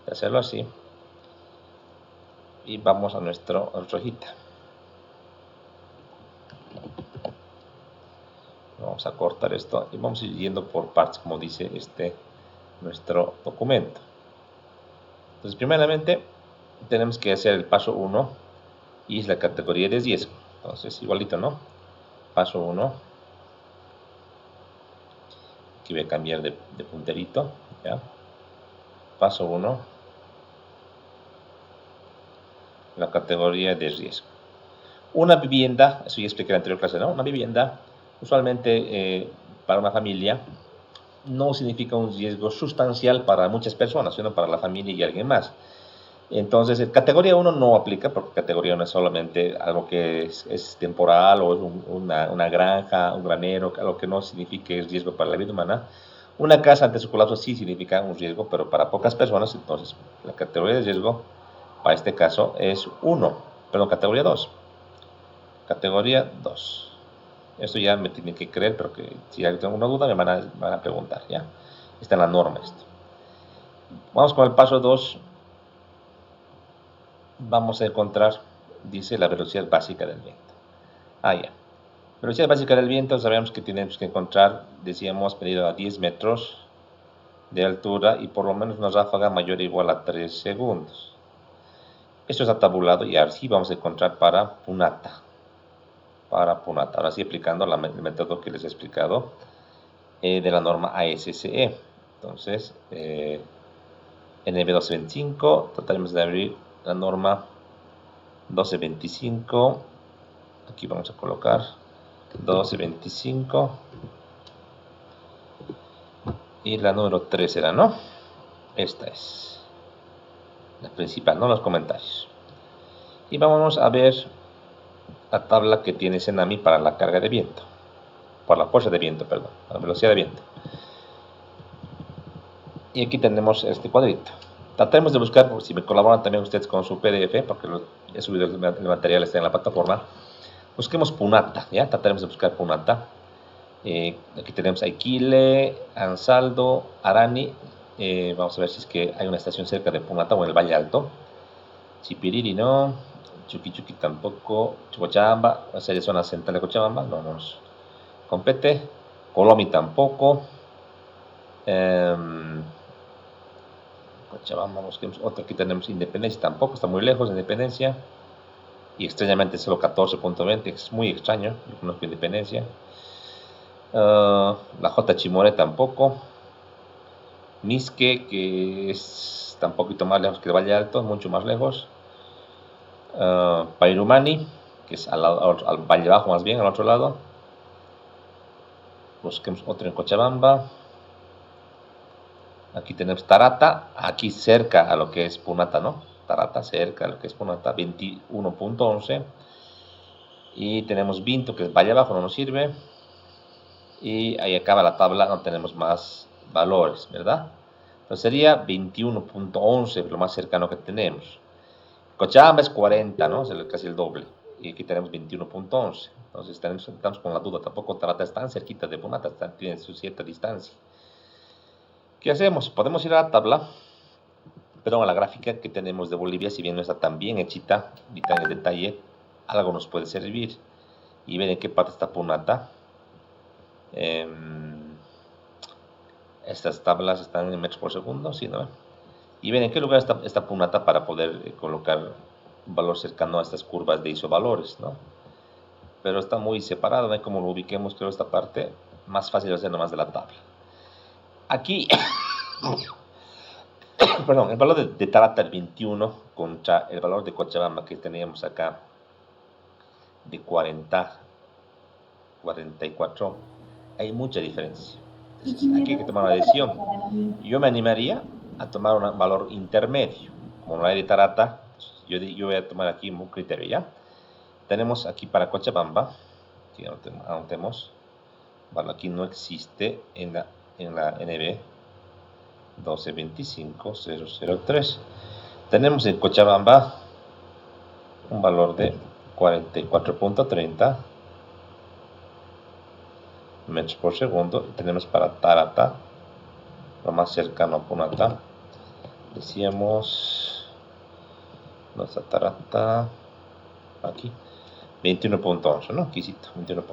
de hacerlo así. Y vamos a nuestra hojita. Vamos a cortar esto y vamos a ir yendo por partes, como dice nuestro documento. Entonces, primeramente, tenemos que hacer el paso 1 y es la categoría de riesgo. Entonces, igualito, ¿no? Paso 1. Aquí voy a cambiar de punterito, ¿ya? Paso 1. La categoría de riesgo. Una vivienda, eso ya expliqué en la anterior clase, ¿no? Una vivienda, usualmente para una familia, no significa un riesgo sustancial para muchas personas, sino para la familia y alguien más. Entonces, categoría 1 no aplica, porque categoría 1 es solamente algo que es temporal, o es una granja, un granero, algo que no signifique riesgo para la vida humana. Una casa ante su colapso sí significa un riesgo, pero para pocas personas. Entonces, la categoría de riesgo para este caso es 1, perdón, categoría 2. Categoría 2. Esto ya me tiene que creer, pero que si hay alguna duda me van a preguntar, ¿ya? Está en la norma esto. Vamos con el paso 2. Vamos a encontrar, dice, la velocidad básica del viento. Ya. Velocidad básica del viento, sabemos que tenemos que encontrar, decíamos, medido a 10 metros de altura y por lo menos una ráfaga mayor o igual a 3 segundos. Esto está tabulado y así vamos a encontrar para Punata. Ahora sí, aplicando el método que les he explicado de la norma ASCE. Entonces, en el 1225 trataremos de abrir la norma 1225. Aquí vamos a colocar 1225 y la número 3 será, ¿no? Esta es la principal, no los comentarios. Y vámonos a ver la tabla que tiene Cenami para la carga de viento, por la fuerza de viento, perdón, la velocidad de viento. Y aquí tenemos este cuadrito. Trataremos de buscar, si me colaboran también ustedes con su PDF, porque he subido el material, está en la plataforma. Busquemos Punata, ¿ya? Trataremos de buscar Punata. Aquí tenemos Aikile, Ansaldo, Arani. Vamos a ver si es que hay una estación cerca de Punata o en el Valle Alto. Chipiriri no, Chuquichuqui tampoco, Cochabamba, o sea, zona central de Cochabamba, no nos compete. Colomi tampoco. Cochabamba, busquemos otro. Aquí tenemos Independencia, tampoco está muy lejos de Independencia. Y extrañamente solo 14.20, es muy extraño. Yo conozco Independencia. La J. Chimore tampoco. Misque, que está un poquito más lejos que el Valle Alto, mucho más lejos. Pairumani, que es al Valle Bajo más bien, al otro lado. Busquemos otro en Cochabamba. Aquí tenemos Tarata, aquí cerca a lo que es Punata, ¿no? Tarata cerca a lo que es Punata, 21.11. Y tenemos Vinto, que es Valle Abajo, no nos sirve. Y ahí acaba la tabla, no tenemos más valores, ¿verdad? Entonces sería 21.11, lo más cercano que tenemos. Cochabamba es 40, ¿no? Es casi el doble. Y aquí tenemos 21.11. Entonces estamos con la duda. Tampoco Tarata es tan cerquita de Punata, tiene su cierta distancia. ¿Qué hacemos? Podemos ir a la tabla, perdón, a la gráfica que tenemos de Bolivia, si bien no está tan bien hechita ni tan en detalle, algo nos puede servir. Y ver en qué parte está Punata. Estas tablas están en metros por segundo, ¿sí, no? Y ven en qué lugar está Punata para poder colocar un valor cercano a estas curvas de isovalores, ¿no? Pero está muy separado, ¿no? Como lo ubiquemos, creo, esta parte, más fácil de hacer nomás de la tabla. Aquí, perdón, el valor de Tarata, el 21, contra el valor de Cochabamba que teníamos acá, de 40, 44, hay mucha diferencia. Entonces, aquí hay que tomar una decisión. Yo me animaría a tomar un valor intermedio. Como no hay de Tarata, yo voy a tomar aquí un criterio, ¿ya? Tenemos aquí para Cochabamba, que anotemos, vale, aquí no existe en la NB 1225003. Tenemos en Cochabamba un valor de 44.30 metros por segundo. Y tenemos para Tarata, lo más cercano a Punata, decíamos, no está Tarata, aquí, 21.11, ¿no? Quisito, 21.11.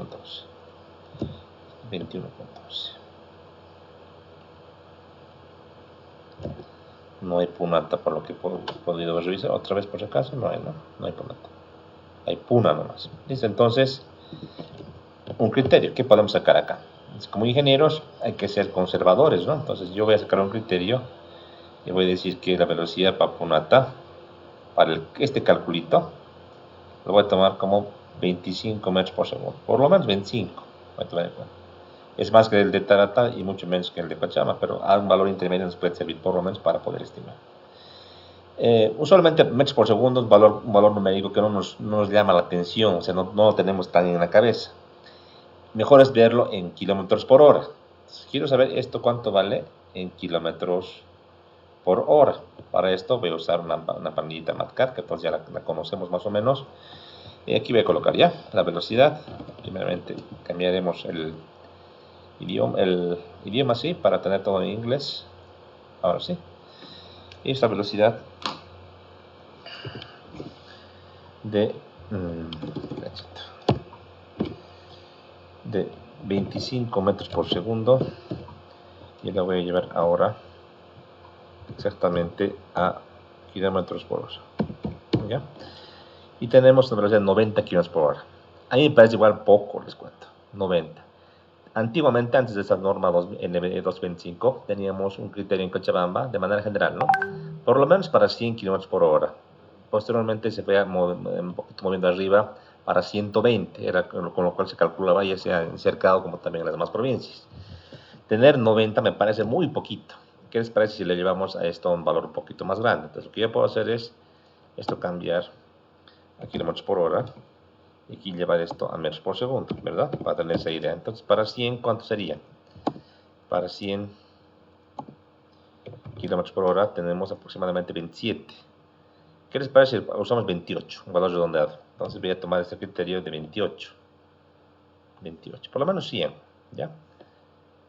21.11. No hay Punata por lo que he podido revisar. Otra vez por si acaso, no hay, ¿no? No hay Punata. Hay Puna nomás. ¿Listo? Entonces, un criterio. ¿Qué podemos sacar acá? Como ingenieros hay que ser conservadores, ¿no? Entonces yo voy a sacar un criterio y voy a decir que la velocidad para Punata, para este calculito, lo voy a tomar como 25 metros por segundo. Por lo menos 25. Voy a tomar en cuenta. Es más que el de Tarata y mucho menos que el de Cochabamba, pero a un valor intermedio nos puede servir por lo menos para poder estimar. Usualmente metros por segundo es un valor numérico que no nos llama la atención, o sea, no lo tenemos tan en la cabeza. Mejor es verlo en kilómetros por hora. Entonces, quiero saber esto cuánto vale en kilómetros por hora. Para esto voy a usar una pandillita MATCAD, que entonces ya la conocemos más o menos. Y aquí voy a colocar ya la velocidad. Primeramente cambiaremos el idioma sí, para tener todo en inglés. Ahora sí. Y esta velocidad de 25 metros por segundo y la voy a llevar ahora exactamente a kilómetros por hora. ¿Ya? Y tenemos una velocidad de 90 kilómetros por hora. A mí me parece igual poco, les cuento, 90. Antiguamente, antes de esta norma NB 225, teníamos un criterio en Cochabamba, de manera general, ¿no? Por lo menos para 100 kilómetros por hora. Posteriormente se fue un poquito moviendo arriba para 120, era con lo cual se calculaba ya sea en Cercado como también en las demás provincias. Tener 90 me parece muy poquito. ¿Qué les parece si le llevamos a esto a un valor un poquito más grande? Entonces lo que yo puedo hacer es esto cambiar a kilómetros por hora y aquí llevar esto a metros por segundo, ¿verdad? Para tener esa idea. Entonces para 100, ¿cuánto sería? Para 100 kilómetros por hora tenemos aproximadamente 27. ¿Qué les parece si usamos 28, un valor redondeado? Entonces voy a tomar este criterio de 28. 28, por lo menos 100, ¿ya?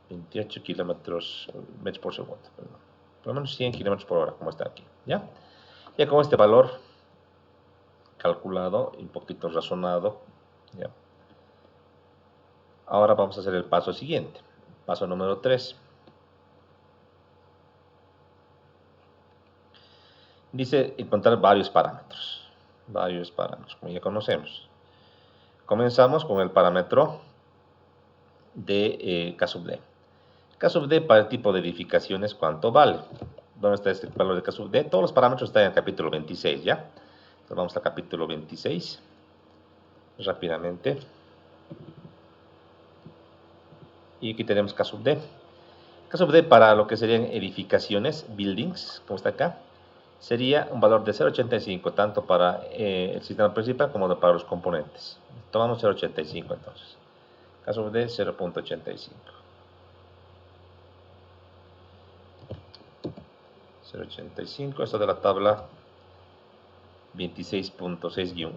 28 metros por segundo, perdón. Por lo menos 100 kilómetros por hora, como está aquí, ¿ya? Ya con este valor calculado y un poquito razonado, ¿ya? Ahora vamos a hacer el paso siguiente. Paso número 3. Dice encontrar varios parámetros, como ya conocemos. Comenzamos con el parámetro de K sub D. K sub D para el tipo de edificaciones, ¿cuánto vale? ¿Dónde está este valor de K sub D? Todos los parámetros están en el capítulo 26, ¿ya? Entonces vamos al capítulo 26, rápidamente. Y aquí tenemos K sub D. K sub D para lo que serían edificaciones, buildings, como está acá, sería un valor de 0.85, tanto para el sistema principal como para los componentes. Tomamos 0.85 entonces. K sub D 0.85. 0.85, esto de la tabla 26.6-1.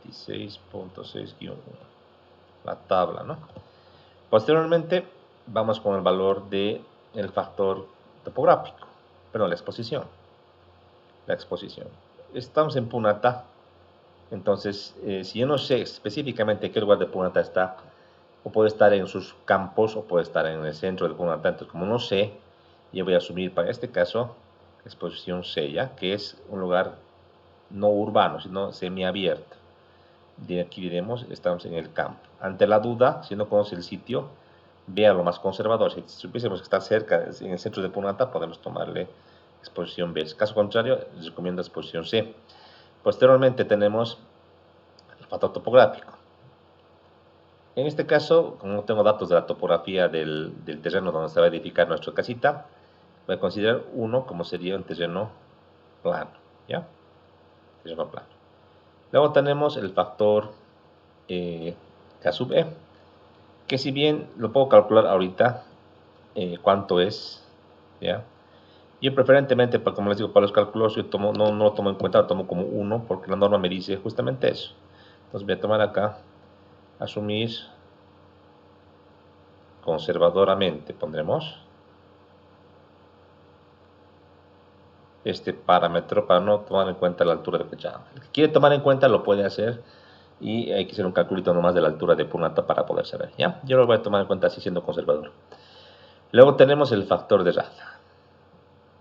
26.6-1. La tabla, ¿no? Posteriormente, vamos con el valor del factor topográfico, pero la exposición. Estamos en Punata, entonces, si yo no sé específicamente qué lugar de Punata está, o puede estar en sus campos, o puede estar en el centro de Punata, entonces como no sé, yo voy a asumir para este caso exposición C, ¿ya? Que es un lugar no urbano, sino semiabierto. De aquí diremos, estamos en el campo. Ante la duda, si no conoce el sitio, vea lo más conservador. Si supiésemos que está cerca, en el centro de Punata, podemos tomarle exposición B. Caso contrario, les recomiendo exposición C. Posteriormente tenemos el factor topográfico. En este caso, como no tengo datos de la topografía del terreno donde se va a edificar nuestra casita, voy a considerar 1 como sería un terreno plano, ¿ya? Terreno plano. Luego tenemos el factor K sub E, que si bien lo puedo calcular ahorita, cuánto es, ¿ya? Yo preferentemente, como les digo, para los cálculos yo no lo tomo en cuenta, lo tomo como 1, porque la norma me dice justamente eso. Entonces voy a tomar acá, asumir conservadoramente, pondremos este parámetro para no tomar en cuenta la altura de Pechanga. El que quiere tomar en cuenta lo puede hacer y hay que hacer un calculito nomás de la altura de Punata para poder saber, ¿ya? Yo lo voy a tomar en cuenta así siendo conservador. Luego tenemos el factor de ráfaga.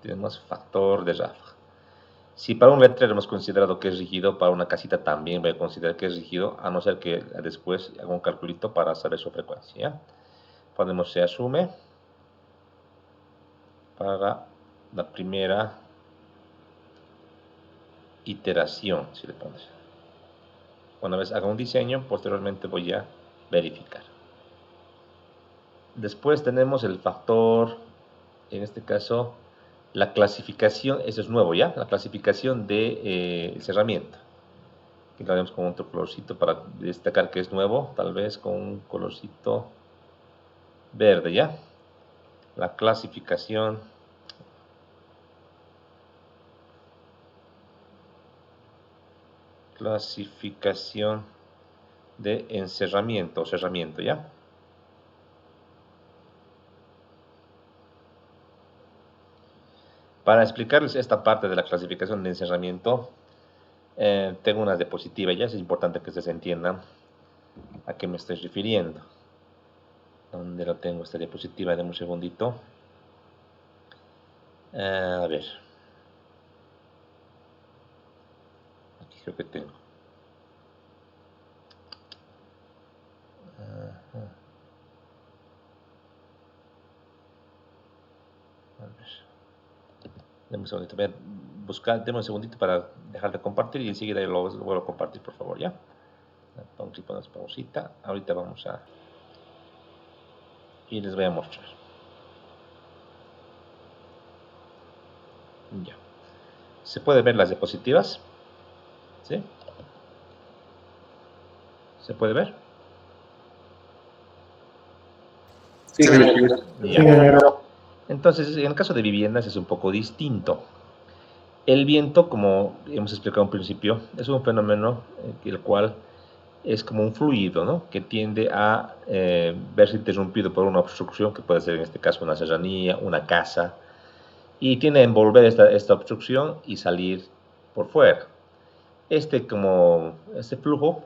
Tenemos factor de ráfaga. Si para un letrero hemos considerado que es rígido, para una casita también voy a considerar que es rígido, a no ser que después haga un calculito para saber su frecuencia, ¿ya? Ponemos se asume para la primera iteración, si le pones. Una vez haga un diseño, posteriormente voy a verificar. Después tenemos el factor, en este caso, la clasificación, eso es nuevo ya, la clasificación de cerramiento. Aquí lo haremos con otro colorcito para destacar que es nuevo, tal vez con un colorcito verde ya. La clasificación de encerramiento o cerramiento, ¿ya? Para explicarles esta parte de la clasificación de encerramiento, tengo una diapositiva, ya es importante que ustedes entiendan a qué me estoy refiriendo. ¿Dónde lo tengo esta diapositiva? Deme un segundito. A ver. Aquí creo que tengo. A ver. Deme un segundito. Voy a buscar, deme un segundito para dejar de compartir y enseguida lo vuelvo a compartir, por favor, ¿ya? Vamos a poner pausita. Ahorita vamos a... y les voy a mostrar. Ya. ¿Se puede ver las diapositivas? ¿Sí? ¿Se puede ver? Sí, ya. Entonces, en el caso de viviendas es un poco distinto. El viento, como hemos explicado al principio, es un fenómeno el cual es como un fluido, ¿no? Que tiende a verse interrumpido por una obstrucción, que puede ser en este caso una serranía, una casa, y tiende a envolver esta obstrucción y salir por fuera. Este flujo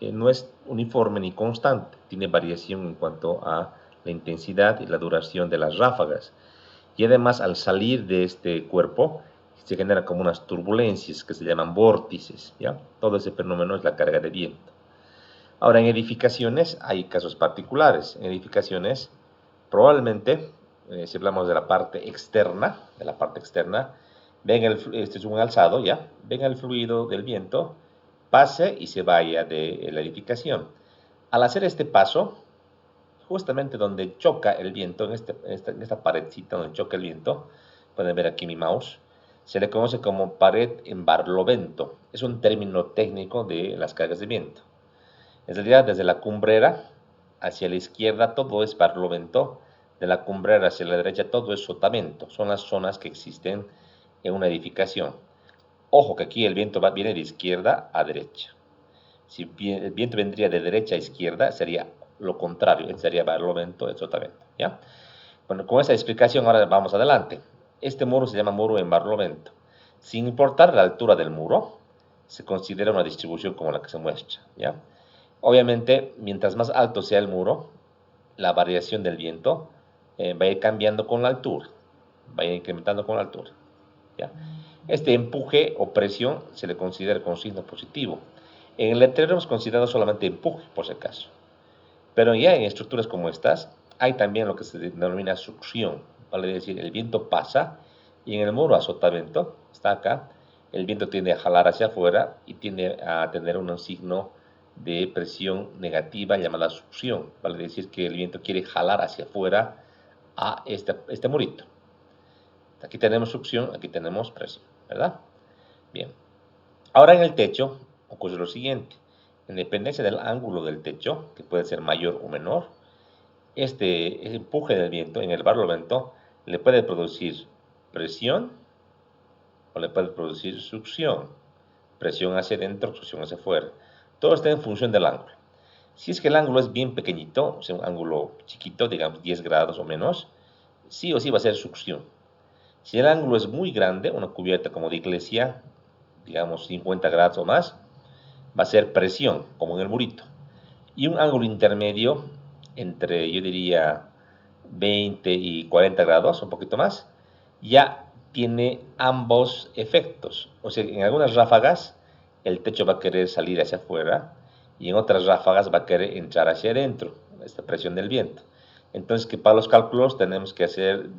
no es uniforme ni constante, tiene variación en cuanto a la intensidad y la duración de las ráfagas. Y además, al salir de este cuerpo, se generan como unas turbulencias que se llaman vórtices, ¿ya? Todo ese fenómeno es la carga de viento. Ahora, en edificaciones hay casos particulares. En edificaciones, probablemente, si hablamos de la parte externa, este es un alzado, ¿ya? Ven el fluido del viento, pase y se vaya de la edificación. Al hacer este paso, justamente donde choca el viento, en esta paredcita donde choca el viento, pueden ver aquí mi mouse, se le conoce como pared en barlovento. Es un término técnico de las cargas de viento. En realidad, desde la cumbrera hacia la izquierda todo es barlovento, de la cumbrera hacia la derecha todo es sotavento. Son las zonas que existen en una edificación. Ojo que aquí el viento viene de izquierda a derecha. Si el viento vendría de derecha a izquierda, sería lo contrario, sería barlovento, sotavento, ¿ya? Bueno, con esa explicación ahora vamos adelante. Este muro se llama muro en barlovento. Sin importar la altura del muro, se considera una distribución como la que se muestra, ¿ya? Obviamente, mientras más alto sea el muro, la variación del viento va a ir cambiando con la altura, va a ir incrementando con la altura, ¿ya? Este empuje o presión se le considera con signo positivo. En el letrero hemos considerado solamente empuje, por si acaso. Pero ya en estructuras como estas, hay también lo que se denomina succión. Vale decir, el viento pasa y en el muro azotamiento, está acá, el viento tiende a jalar hacia afuera y tiende a tener un signo de presión negativa llamada succión. Vale decir que el viento quiere jalar hacia afuera a este murito. Aquí tenemos succión, aquí tenemos presión, ¿verdad? Bien. Ahora en el techo ocurre lo siguiente. En dependencia del ángulo del techo, que puede ser mayor o menor, este empuje del viento en el barlovento le puede producir presión o le puede producir succión. Presión hacia adentro, succión hacia afuera. Todo está en función del ángulo. Si es que el ángulo es bien pequeñito, o sea, un ángulo chiquito, digamos 10 grados o menos, sí o sí va a ser succión. Si el ángulo es muy grande, una cubierta como de iglesia, digamos 50 grados o más, va a ser presión, como en el murito. Y un ángulo intermedio entre, yo diría, 20 y 40 grados, un poquito más, ya tiene ambos efectos. O sea, en algunas ráfagas el techo va a querer salir hacia afuera y en otras ráfagas va a querer entrar hacia adentro, esta presión del viento. Entonces, que para los cálculos tenemos que hacer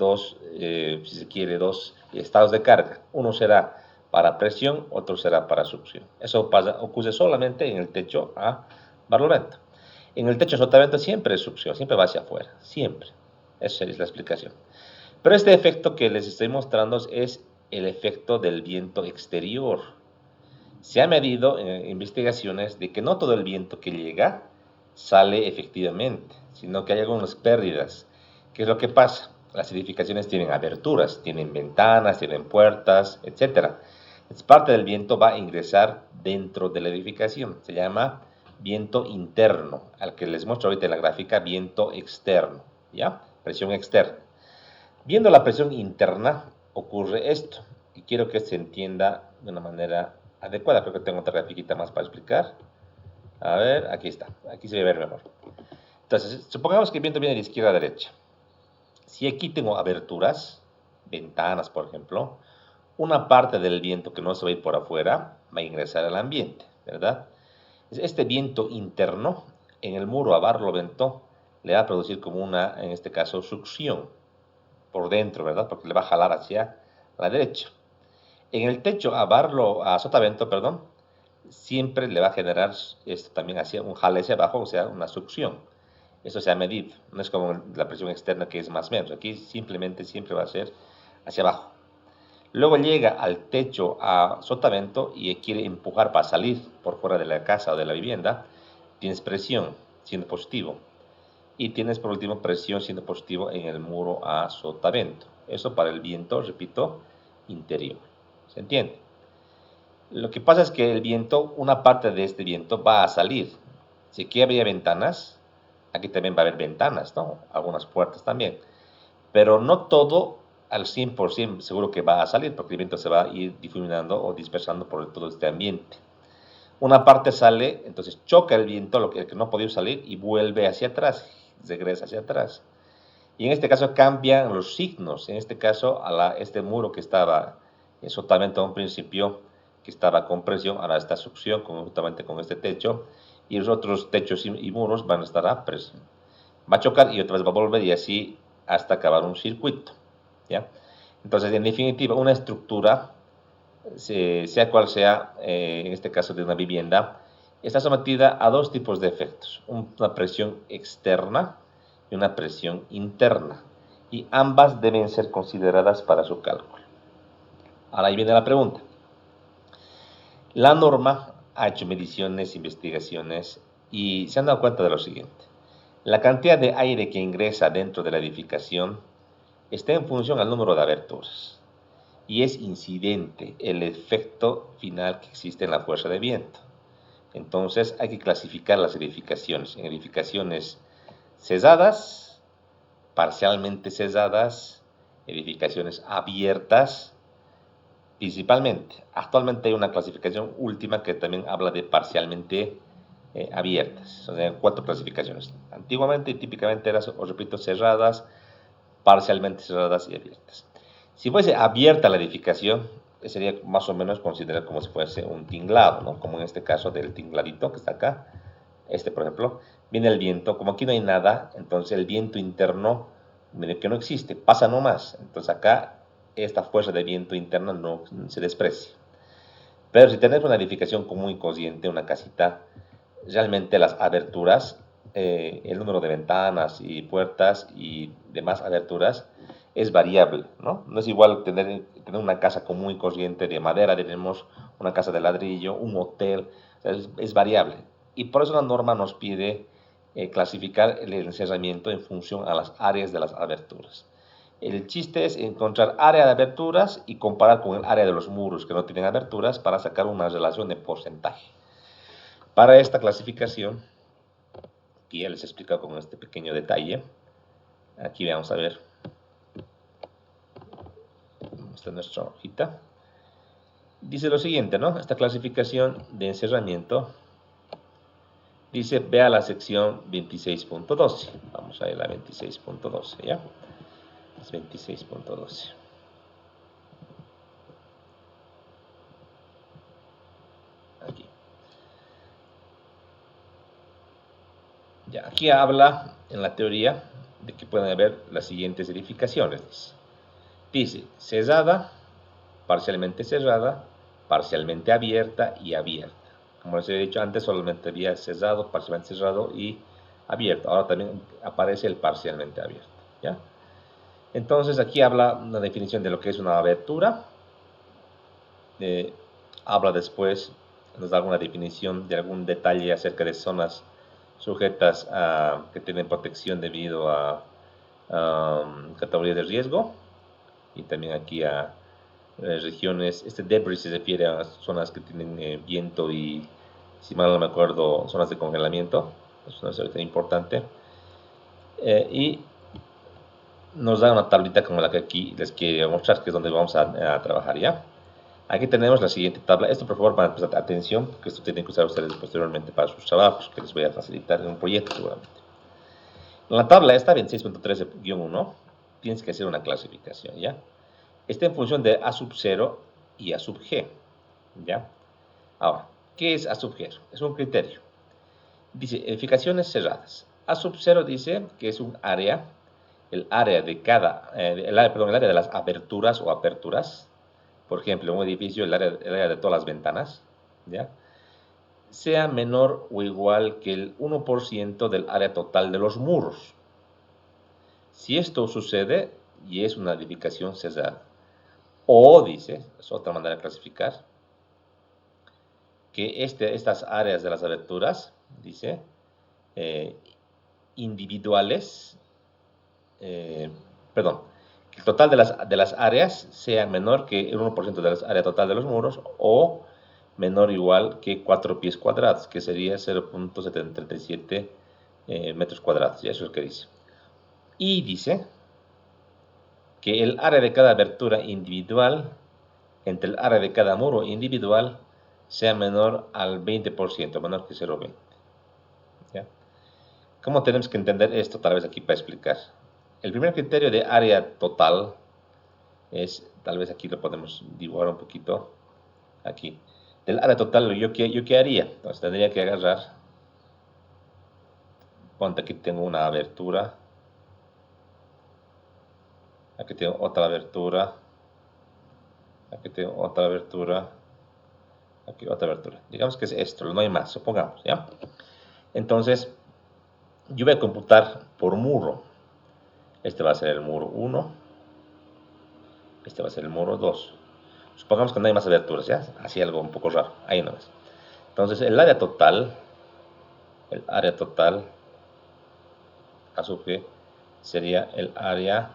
si se quiere, dos estados de carga. Uno será para presión, otro será para succión. Eso ocurre solamente en el techo a barlovento. En el techo sotavento siempre es succión, siempre va hacia afuera, siempre. Esa es la explicación. Pero este efecto que les estoy mostrando es el efecto del viento exterior. Se ha medido en investigaciones de que no todo el viento que llega sale efectivamente, sino que hay algunas pérdidas. ¿Qué es lo que pasa? Las edificaciones tienen aberturas, tienen ventanas, tienen puertas, etc. Parte del viento va a ingresar dentro de la edificación. Se llama viento interno, al que les muestro ahorita en la gráfica, viento externo, ¿ya? Presión externa. Viendo la presión interna, ocurre esto, y quiero que se entienda de una manera adecuada. Creo que tengo otra grafiquita más para explicar. A ver, aquí está, aquí se ve ver mejor. Entonces, supongamos que el viento viene de izquierda a derecha. Si aquí tengo aberturas, ventanas, por ejemplo, una parte del viento que no se va a ir por afuera va a ingresar al ambiente, ¿verdad? Este viento interno en el muro a barlovento le va a producir como una, en este caso, succión por dentro, ¿verdad? Porque le va a jalar hacia la derecha. En el techo a sotavento, perdón, siempre le va a generar esto también hacia un jale hacia abajo, o sea, una succión. Eso se ha medido, no es como la presión externa que es más o menos. Aquí simplemente siempre va a ser hacia abajo. Luego llega al techo a sotavento y quiere empujar para salir por fuera de la casa o de la vivienda. Tienes presión, siendo positivo. Y tienes por último presión, siendo positivo, en el muro a sotavento. Eso para el viento, repito, interior. ¿Se entiende? Lo que pasa es que el viento, una parte de este viento va a salir. Si aquí había ventanas, aquí también va a haber ventanas, ¿no? Algunas puertas también. Pero no todo al 100% seguro que va a salir, porque el viento se va a ir difuminando o dispersando por todo este ambiente. Una parte sale, entonces choca el viento, el que no ha podido salir, y vuelve hacia atrás, regresa hacia atrás. Y en este caso cambian los signos. En este caso, este muro que estaba Eso también a un principio que estaba con presión, ahora está succión justamente con este techo, y los otros techos y muros van a estar a presión. Va a chocar y otra vez va a volver y así hasta acabar un circuito, ¿ya? Entonces, en definitiva, una estructura, sea cual sea, en este caso de una vivienda, está sometida a dos tipos de efectos, una presión externa y una presión interna, y ambas deben ser consideradas para su cálculo. Ahora ahí viene la pregunta. La norma ha hecho mediciones, investigaciones y se han dado cuenta de lo siguiente. La cantidad de aire que ingresa dentro de la edificación está en función al número de aberturas y es incidente el efecto final que existe en la fuerza de viento. Entonces hay que clasificar las edificaciones en edificaciones cesadas, parcialmente cesadas, edificaciones abiertas, principalmente. Actualmente hay una clasificación última que también habla de parcialmente abiertas. O sea, 4 clasificaciones. Antiguamente y típicamente eran, os repito, cerradas, parcialmente cerradas y abiertas. Si fuese abierta la edificación, sería más o menos considerado como si fuese un tinglado, ¿no? Como en este caso del tingladito que está acá. Por ejemplo, viene el viento, como aquí no hay nada, entonces el viento interno, que no existe, pasa nomás. Entonces acá esta fuerza de viento interna no se desprecia. Pero si tenés una edificación común y corriente, una casita, realmente las aberturas, el número de ventanas y puertas y demás aberturas es variable, ¿no? No es igual tener una casa común y corriente de madera, tenemos una casa de ladrillo, un hotel, o sea, es variable. Y por eso la norma nos pide clasificar el encerramiento en función a las áreas de las aberturas. El chiste es encontrar área de aberturas y comparar con el área de los muros que no tienen aberturas para sacar una relación de porcentaje. Para esta clasificación, que ya les he explicado con este pequeño detalle, aquí vamos a ver, esta es nuestra hojita, dice lo siguiente, ¿no? Esta clasificación de encerramiento dice, vea la sección 26.12, vamos a ver la 26.12, ¿ya? Es 26.12. Aquí. Ya, aquí habla en la teoría de que pueden haber las siguientes edificaciones. Dice cerrada, parcialmente abierta y abierta. Como les he dicho antes, solamente había cerrado, parcialmente cerrado y abierto. Ahora también aparece el parcialmente abierto, ¿ya? Entonces aquí habla una definición de lo que es una abertura. Habla después, nos da alguna definición de algún detalle acerca de zonas sujetas a que tienen protección debido a categorías de riesgo y también aquí a regiones. Este debris se refiere a zonas que tienen viento y, si mal no me acuerdo, zonas de congelamiento. Es una situación importante. Y nos da una tablita como la que aquí les quiero mostrar, que es donde vamos a trabajar, ¿ya? Aquí tenemos la siguiente tabla. Esto, por favor, para prestar atención, porque esto tienen que usar ustedes posteriormente para sus trabajos, que les voy a facilitar en un proyecto seguramente. En la tabla esta, 26.13-1, tienes que hacer una clasificación, ¿ya? Está en función de A sub 0 y A sub G, ¿ya? Ahora, ¿qué es A sub G? Es un criterio. Dice, edificaciones cerradas. A sub 0 dice que es un área, el área de cada, el área de las aberturas o aperturas. Por ejemplo, un edificio, el área de todas las ventanas, ¿ya? Sea menor o igual que el 1% del área total de los muros. Si esto sucede, y es una edificación cerrada. O, dice, es otra manera de clasificar, que estas áreas de las aberturas, dice, individuales, perdón, que el total de las áreas sea menor que el 1% de la área total de los muros o menor o igual que 4 pies cuadrados, que sería 0.737 metros cuadrados, y eso es lo que dice. Y dice que el área de cada abertura individual entre el área de cada muro individual sea menor al 20%, menor que 0,20. ¿Ya? ¿Cómo tenemos que entender esto? Tal vez aquí para explicar. El primer criterio de área total tal vez aquí lo podemos dibujar un poquito, aquí. Del área total, ¿yo qué haría? Entonces tendría que agarrar, ponte aquí tengo una abertura, aquí tengo otra abertura, aquí tengo otra abertura, aquí otra abertura. Digamos que es esto, no hay más, supongamos, ¿ya? Entonces, yo voy a computar por muro. Este va a ser el muro 1, este va a ser el muro 2. Supongamos que no hay más aberturas, ¿ya? Así algo un poco raro, ahí no es. Entonces, el área total a su vez, sería el área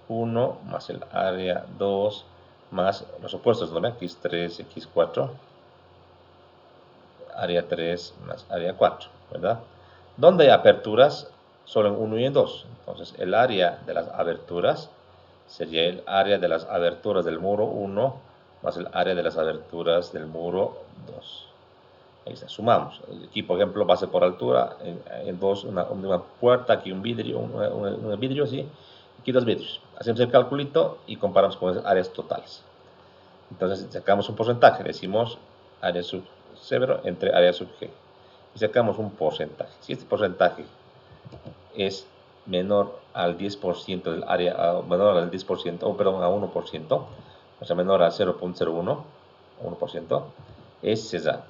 1 más el área 2 más los opuestos, ¿no? Aquí es 3x4, área 3 más área 4, ¿verdad? Donde hay aperturas, solo en 1 y en 2. Entonces, el área de las aberturas sería el área de las aberturas del muro 1 más el área de las aberturas del muro 2. Ahí está, sumamos. Aquí, por ejemplo, base por altura, en 2, una puerta, aquí un vidrio, un vidrio, sí, aquí 2 vidrios. Hacemos el calculito y comparamos con las áreas totales. Entonces, sacamos un porcentaje, decimos área sub 0 entre área sub g. Y sacamos un porcentaje. Si este porcentaje es menor al 10% del área, menor al 10%, perdón, a 1%, o sea, menor a 0.01, 1%, es cesado.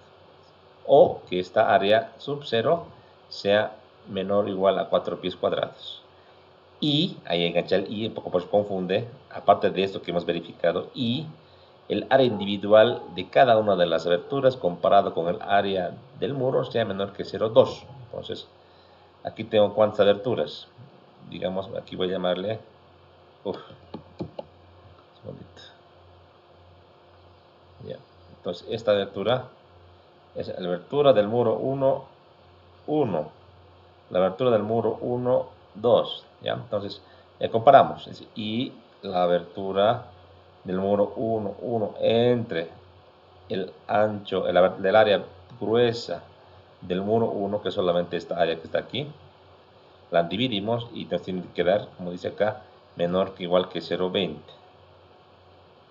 O que esta área sub 0 sea menor o igual a 4 pies cuadrados. Y, ahí engancha el y, un poco pues confunde, aparte de esto que hemos verificado, y el área individual de cada una de las aberturas comparado con el área del muro sea menor que 0,2. Entonces, aquí tengo cuántas aberturas. Digamos, aquí voy a llamarle, ya. Entonces, esta abertura es la abertura del muro 1, 1. La abertura del muro 1, 2. ¿Ya? Entonces, comparamos. Y la abertura del muro 1, 1 entre el ancho del área gruesa del muro 1, que es solamente esta área que está aquí, la dividimos y nos tiene que quedar, como dice acá, menor que igual que 0,20.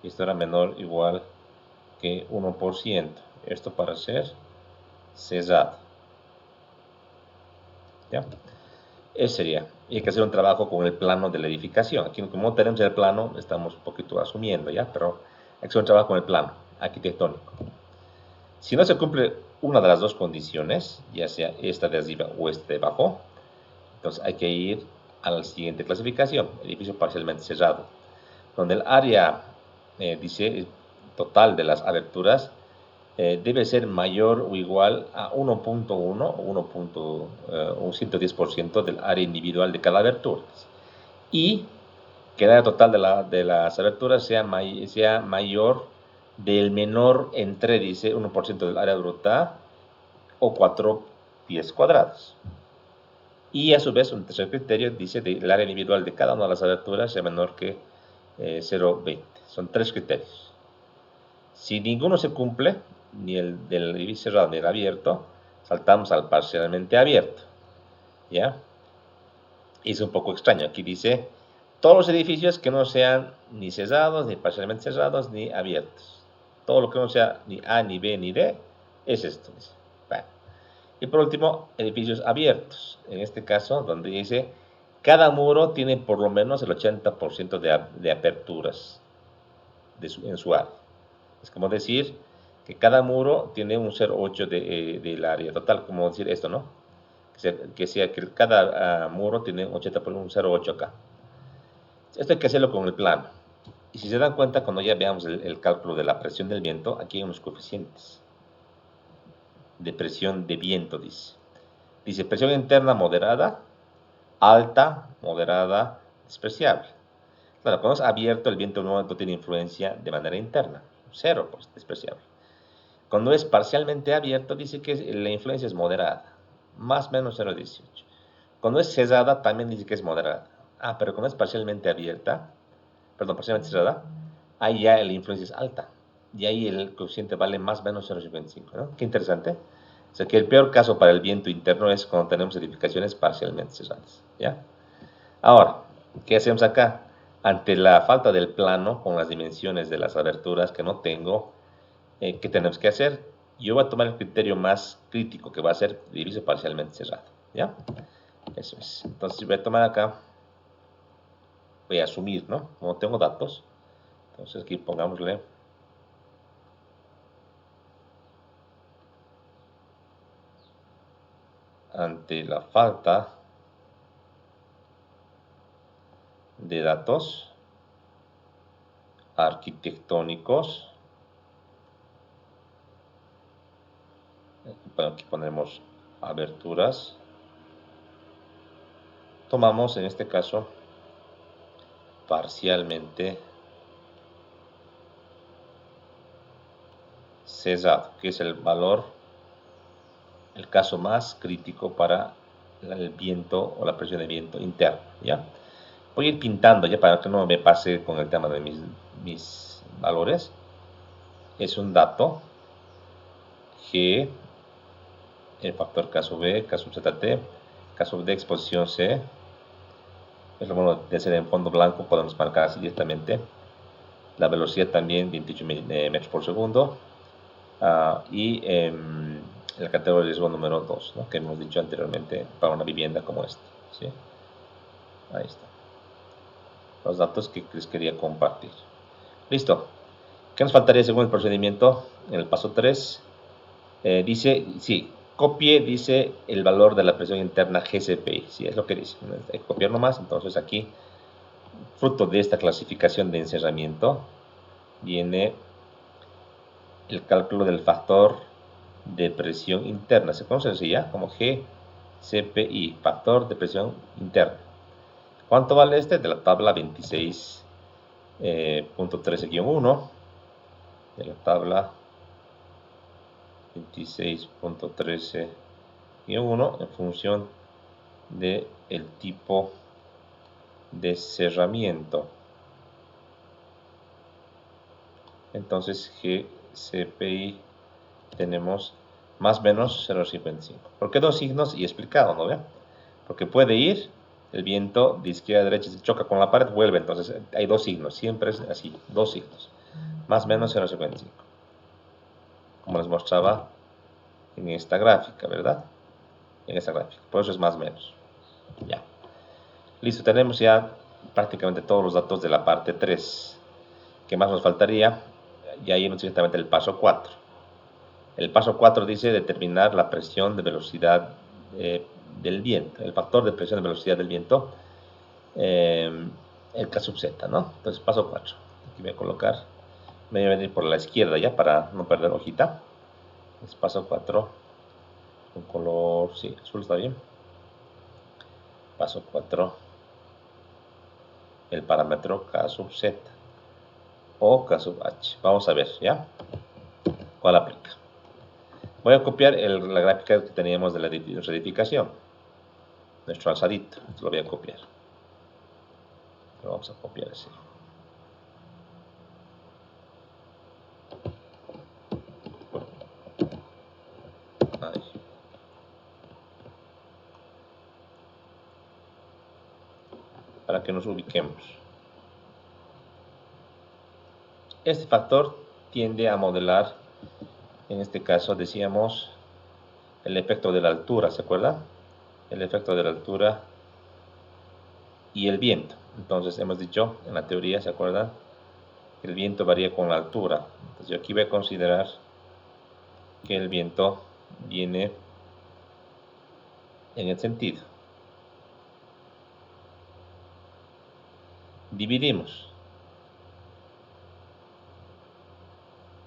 Esto era menor igual que 1%. Esto para ser cesado. ¿Ya? Eso sería. Y hay que hacer un trabajo con el plano de la edificación. Aquí, como no tenemos el plano, estamos un poquito asumiendo, ¿ya? Pero hay que hacer un trabajo con el plano arquitectónico. Si no se cumple una de las dos condiciones, ya sea esta de arriba o esta de abajo, entonces hay que ir a la siguiente clasificación, edificio parcialmente cerrado, donde el área, dice, total de las aberturas debe ser mayor o igual a 1.1 o un 110% del área individual de cada abertura. Y que el área total de las aberturas sea mayor del menor entre, dice, 1% del área bruta o 4 pies cuadrados. Y a su vez, un tercer criterio dice que el área individual de cada una de las aberturas sea menor que 0,20. Son 3 criterios. Si ninguno se cumple, ni el del edificio cerrado ni el abierto, saltamos al parcialmente abierto. ¿Ya? Y es un poco extraño. Aquí dice, todos los edificios que no sean ni cerrados, ni parcialmente cerrados, ni abiertos. Todo lo que no sea ni A, ni B, ni D, es esto. Bueno. Y por último, edificios abiertos. En este caso, donde dice, cada muro tiene por lo menos el 80% de aperturas en su área. Es como decir que cada muro tiene un 0,8 del área total, como decir esto, ¿no? Que sea que cada muro tiene un 80 por un 0,8 acá. Esto hay que hacerlo con el plano. Y si se dan cuenta, cuando ya veamos el cálculo de la presión del viento, aquí hay unos coeficientes de presión de viento, dice. Dice presión interna moderada, alta, moderada, despreciable. Claro, cuando es abierto, el viento no tiene influencia de manera interna. 0, pues, despreciable. Cuando es parcialmente abierto, dice que la influencia es moderada, más o menos 0,18. Cuando es cerrada, también dice que es moderada. Pero cuando es parcialmente cerrada, ahí ya la influencia es alta. Y ahí el coeficiente vale más o menos 0,55, ¿no? Qué interesante. O sea que el peor caso para el viento interno es cuando tenemos edificaciones parcialmente cerradas, ¿ya? Ahora, ¿qué hacemos acá? ante la falta del plano con las dimensiones de las aberturas que no tengo, ¿qué tenemos que hacer? Yo voy a tomar el criterio más crítico, que va a ser diviso parcialmente cerrado, ¿ya? Eso es. Entonces voy a tomar acá, voy a asumir, ¿no? Como tengo datos, entonces aquí pongámosle ante la falta de datos arquitectónicos, aquí ponemos aberturas, tomamos en este caso parcialmente cerrado, que es el valor, el caso más crítico para el viento o la presión de viento interna, ¿ya? Voy a ir pintando ya para que no me pase con el tema de mis valores. Es un dato G, el factor K sub B, K sub ZT, K sub D exposición C. Es lo bueno de ser en fondo blanco, podemos marcar así directamente. La velocidad también 28 metros por segundo. Y la categoría de riesgo número 2, ¿no? Que hemos dicho anteriormente para una vivienda como esta, ¿sí? Ahí está. Los datos que les quería compartir. Listo. ¿Qué nos faltaría según el procedimiento? En el paso 3, dice, sí, copie, dice el valor de la presión interna GCPI, sí, es lo que dice. Hay que copiar nomás, entonces aquí, fruto de esta clasificación de encerramiento, viene el cálculo del factor de presión interna. Se conoce así ya como GCPI, factor de presión interna. ¿Cuánto vale este? De la tabla 26.13-1, de la tabla 26.13-1, en función del tipo de cerramiento. Entonces GCPI tenemos más o menos 0.55. ¿Por qué dos signos? Y explicado, ¿no ve? Porque puede ir el viento de izquierda a derecha, se choca con la pared, vuelve. Entonces hay dos signos, siempre es así, dos signos. Más o menos 0.55. Como les mostraba en esta gráfica, ¿verdad? En esta gráfica. Por eso es más o menos. Ya. Listo, tenemos ya prácticamente todos los datos de la parte 3. ¿Qué más nos faltaría? Ya irnos directamente al paso 4. El paso 4 dice determinar la presión de velocidad del viento, el factor de presión de velocidad del viento, el K sub Z, ¿no? Entonces, paso 4. Aquí voy a colocar, me voy a venir por la izquierda ya para no perder hojita. Es paso 4, un color, sí, azul está bien. Paso 4, el parámetro K sub Z o K sub H. Vamos a ver, ¿ya? ¿Cuál aplica? Voy a copiar la gráfica que teníamos de la reedificación. Nuestro alzadito. Esto lo voy a copiar. Lo vamos a copiar así. Ahí. Para que nos ubiquemos. Este factor tiende a modelar, en este caso decíamos, el efecto de la altura, ¿se acuerdan? El efecto de la altura y el viento. Entonces hemos dicho en la teoría, ¿se acuerdan? Que el viento varía con la altura. Entonces yo aquí voy a considerar que el viento viene en el sentido. Dividimos.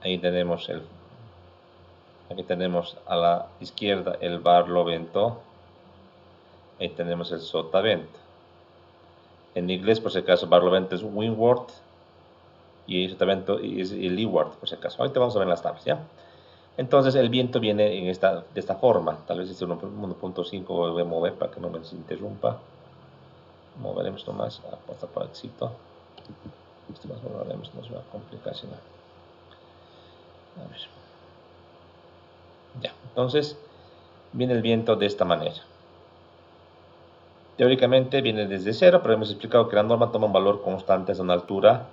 Ahí tenemos aquí tenemos a la izquierda el barlovento. Ahí tenemos el sotavento. En inglés, por si acaso, barlovento es windward y el sotavento es el leeward, por si acaso. Ahorita vamos a ver las tablas, ¿ya? Entonces el viento viene de esta forma. Tal vez este 1.5 voy a mover para que no me interrumpa. Moveremos nomás hasta por éxito. Esto más moveremos, nos va a complicar si no. A ver. Ya, entonces viene el viento de esta manera. Teóricamente viene desde 0, pero hemos explicado que la norma toma un valor constante a una altura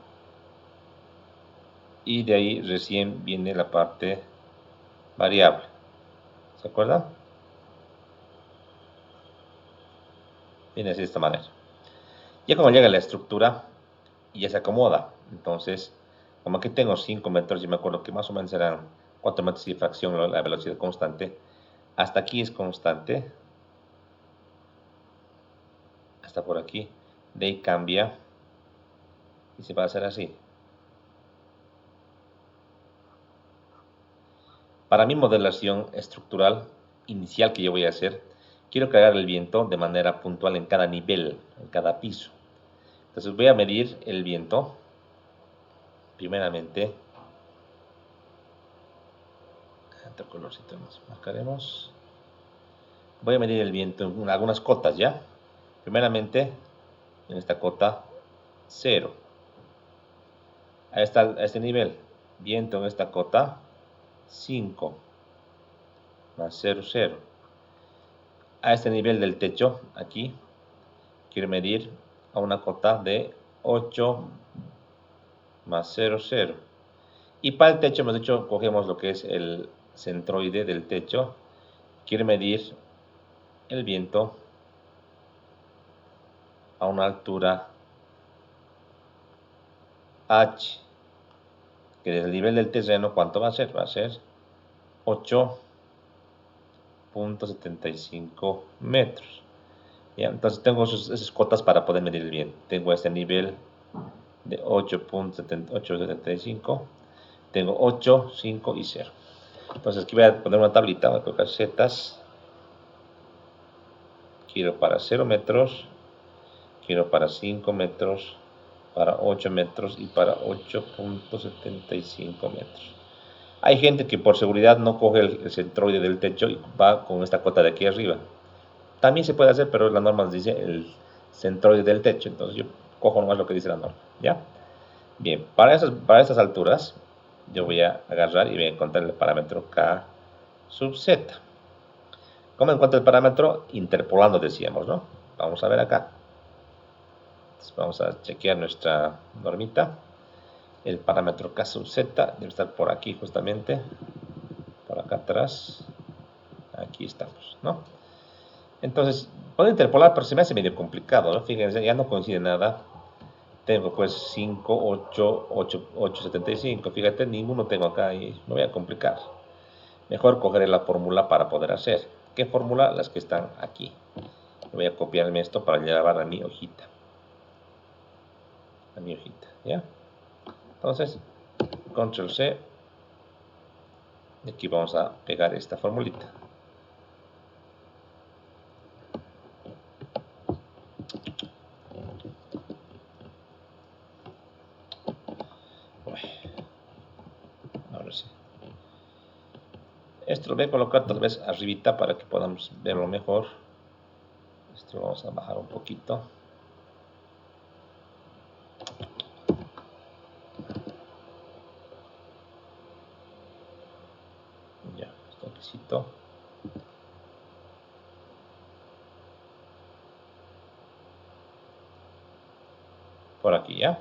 y de ahí recién viene la parte variable. ¿Se acuerdan? Viene así de esta manera. Ya como llega la estructura, ya se acomoda. Entonces, como aquí tengo 5 metros, yo me acuerdo que más o menos eran 4 metros y fracción la velocidad constante. Hasta aquí es constante. Hasta por aquí. De ahí cambia. Y se va a hacer así. Para mi modelación estructural inicial que yo voy a hacer, quiero cargar el viento de manera puntual en cada nivel, en cada piso. Entonces voy a medir el viento. Primeramente, otro colorcito nos marcaremos. Voy a medir el viento en algunas cotas, ¿ya? Primeramente, en esta cota 0. A este nivel, viento en esta cota 5 más 0, 0. A este nivel del techo, aquí, quiero medir a una cota de 8 más 0, 0. Y para el techo hemos dicho, cogemos lo que es el centroide del techo. Quiero medir el viento a una altura h, que desde el nivel del terreno, ¿cuánto va a ser? Va a ser 8.75 metros. ¿Ya? Entonces tengo esas cotas para poder medir el viento. Tengo este nivel de 8.75, tengo 8, 5 y 0. Entonces aquí voy a poner una tablita, voy a colocar zetas. Quiero para 0 metros, quiero para 5 metros, para 8 metros y para 8.75 metros. Hay gente que por seguridad no coge el centroide del techo y va con esta cota de aquí arriba. También se puede hacer, pero la norma nos dice el centroide del techo. Entonces yo cojo nomás lo que dice la norma. ¿Ya? Bien, para estas alturas yo voy a agarrar y voy a encontrar el parámetro K sub Z. ¿Cómo encuentro el parámetro? Interpolando, decíamos, ¿no? Vamos a ver acá. Entonces vamos a chequear nuestra normita. El parámetro K sub Z debe estar por aquí justamente. Por acá atrás. Aquí estamos, ¿no? Entonces, puedo interpolar, pero se me hace medio complicado, ¿no? Fíjense, ya no coincide nada. Tengo pues 5, 8, 8, 8, 75. Fíjate, ninguno tengo acá y me voy a complicar. Mejor cogeré la fórmula para poder hacer. ¿Qué fórmula? Las que están aquí. Voy a copiarme esto para llevar a mi hojita. A mi hojita, ¿ya? Entonces, control C. Y aquí vamos a pegar esta formulita. Ahora sí. Esto lo voy a colocar tal vez arribita para que podamos verlo mejor. Esto lo vamos a bajar un poquito. Ya, esto necesito. Por aquí, ¿ya?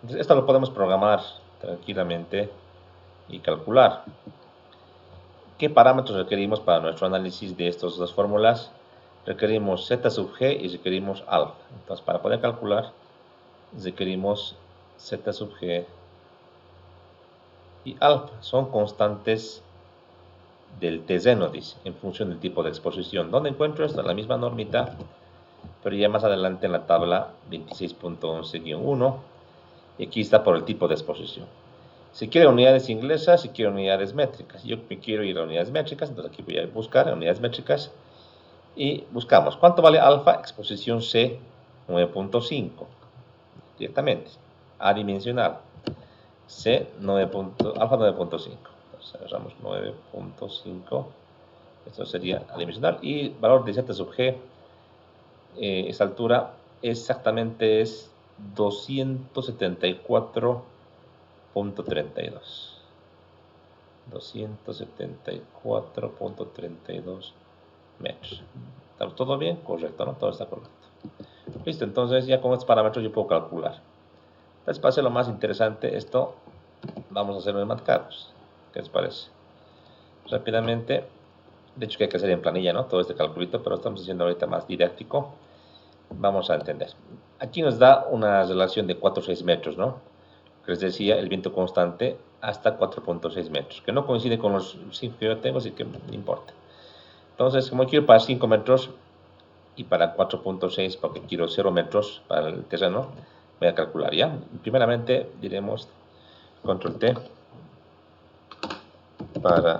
Entonces, esto lo podemos programar tranquilamente y calcular. ¿Qué parámetros requerimos para nuestro análisis de estas dos fórmulas? Requerimos z sub g y requerimos alfa. Entonces, para poder calcular, requerimos z sub g y alfa. Son constantes del terreno, dice, en función del tipo de exposición. ¿Dónde encuentro esto? En la misma normita, pero ya más adelante en la tabla 26.11-1. Y aquí está por el tipo de exposición. Si quiero unidades inglesas, si quiero unidades métricas. Yo me quiero ir a unidades métricas, entonces aquí voy a buscar unidades métricas. Y buscamos, ¿cuánto vale alfa? Exposición C 9.5. Directamente. Adimensional. C 9. Alfa 9.5. Entonces agarramos 9.5. Esto sería adimensional. Y valor de Z sub G, esta altura exactamente es 274.32. 274.32 metros. ¿Está todo bien? Correcto, ¿no? Todo está correcto. Listo, entonces ya con estos parámetros yo puedo calcular. Entonces, para hacer lo más interesante, esto vamos a hacerlo en MATCAROS. ¿Qué les parece? Rápidamente, de hecho que hay que hacer en planilla, ¿no? Todo este calculito, pero estamos haciendo ahorita más didáctico. Vamos a entender. Aquí nos da una relación de 4,6 metros, ¿no? Que les decía, el viento constante hasta 4,6 metros, que no coincide con los 5 que yo tengo, así que no importa. Entonces, como quiero para 5 metros y para 4,6, porque quiero 0 metros para el terreno, voy a calcular, ¿ya? Primeramente, diremos control T para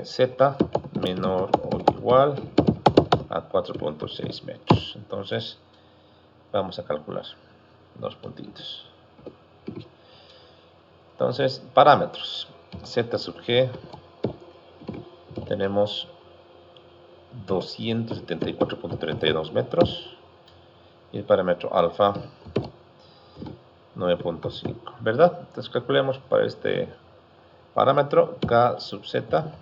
Z menor o igual a 4,6 metros. Entonces, vamos a calcular dos puntitos. Entonces, parámetros. Z sub G, tenemos 274,32 metros. Y el parámetro alfa, 9,5. ¿Verdad? Entonces, calculemos para este parámetro K sub Z.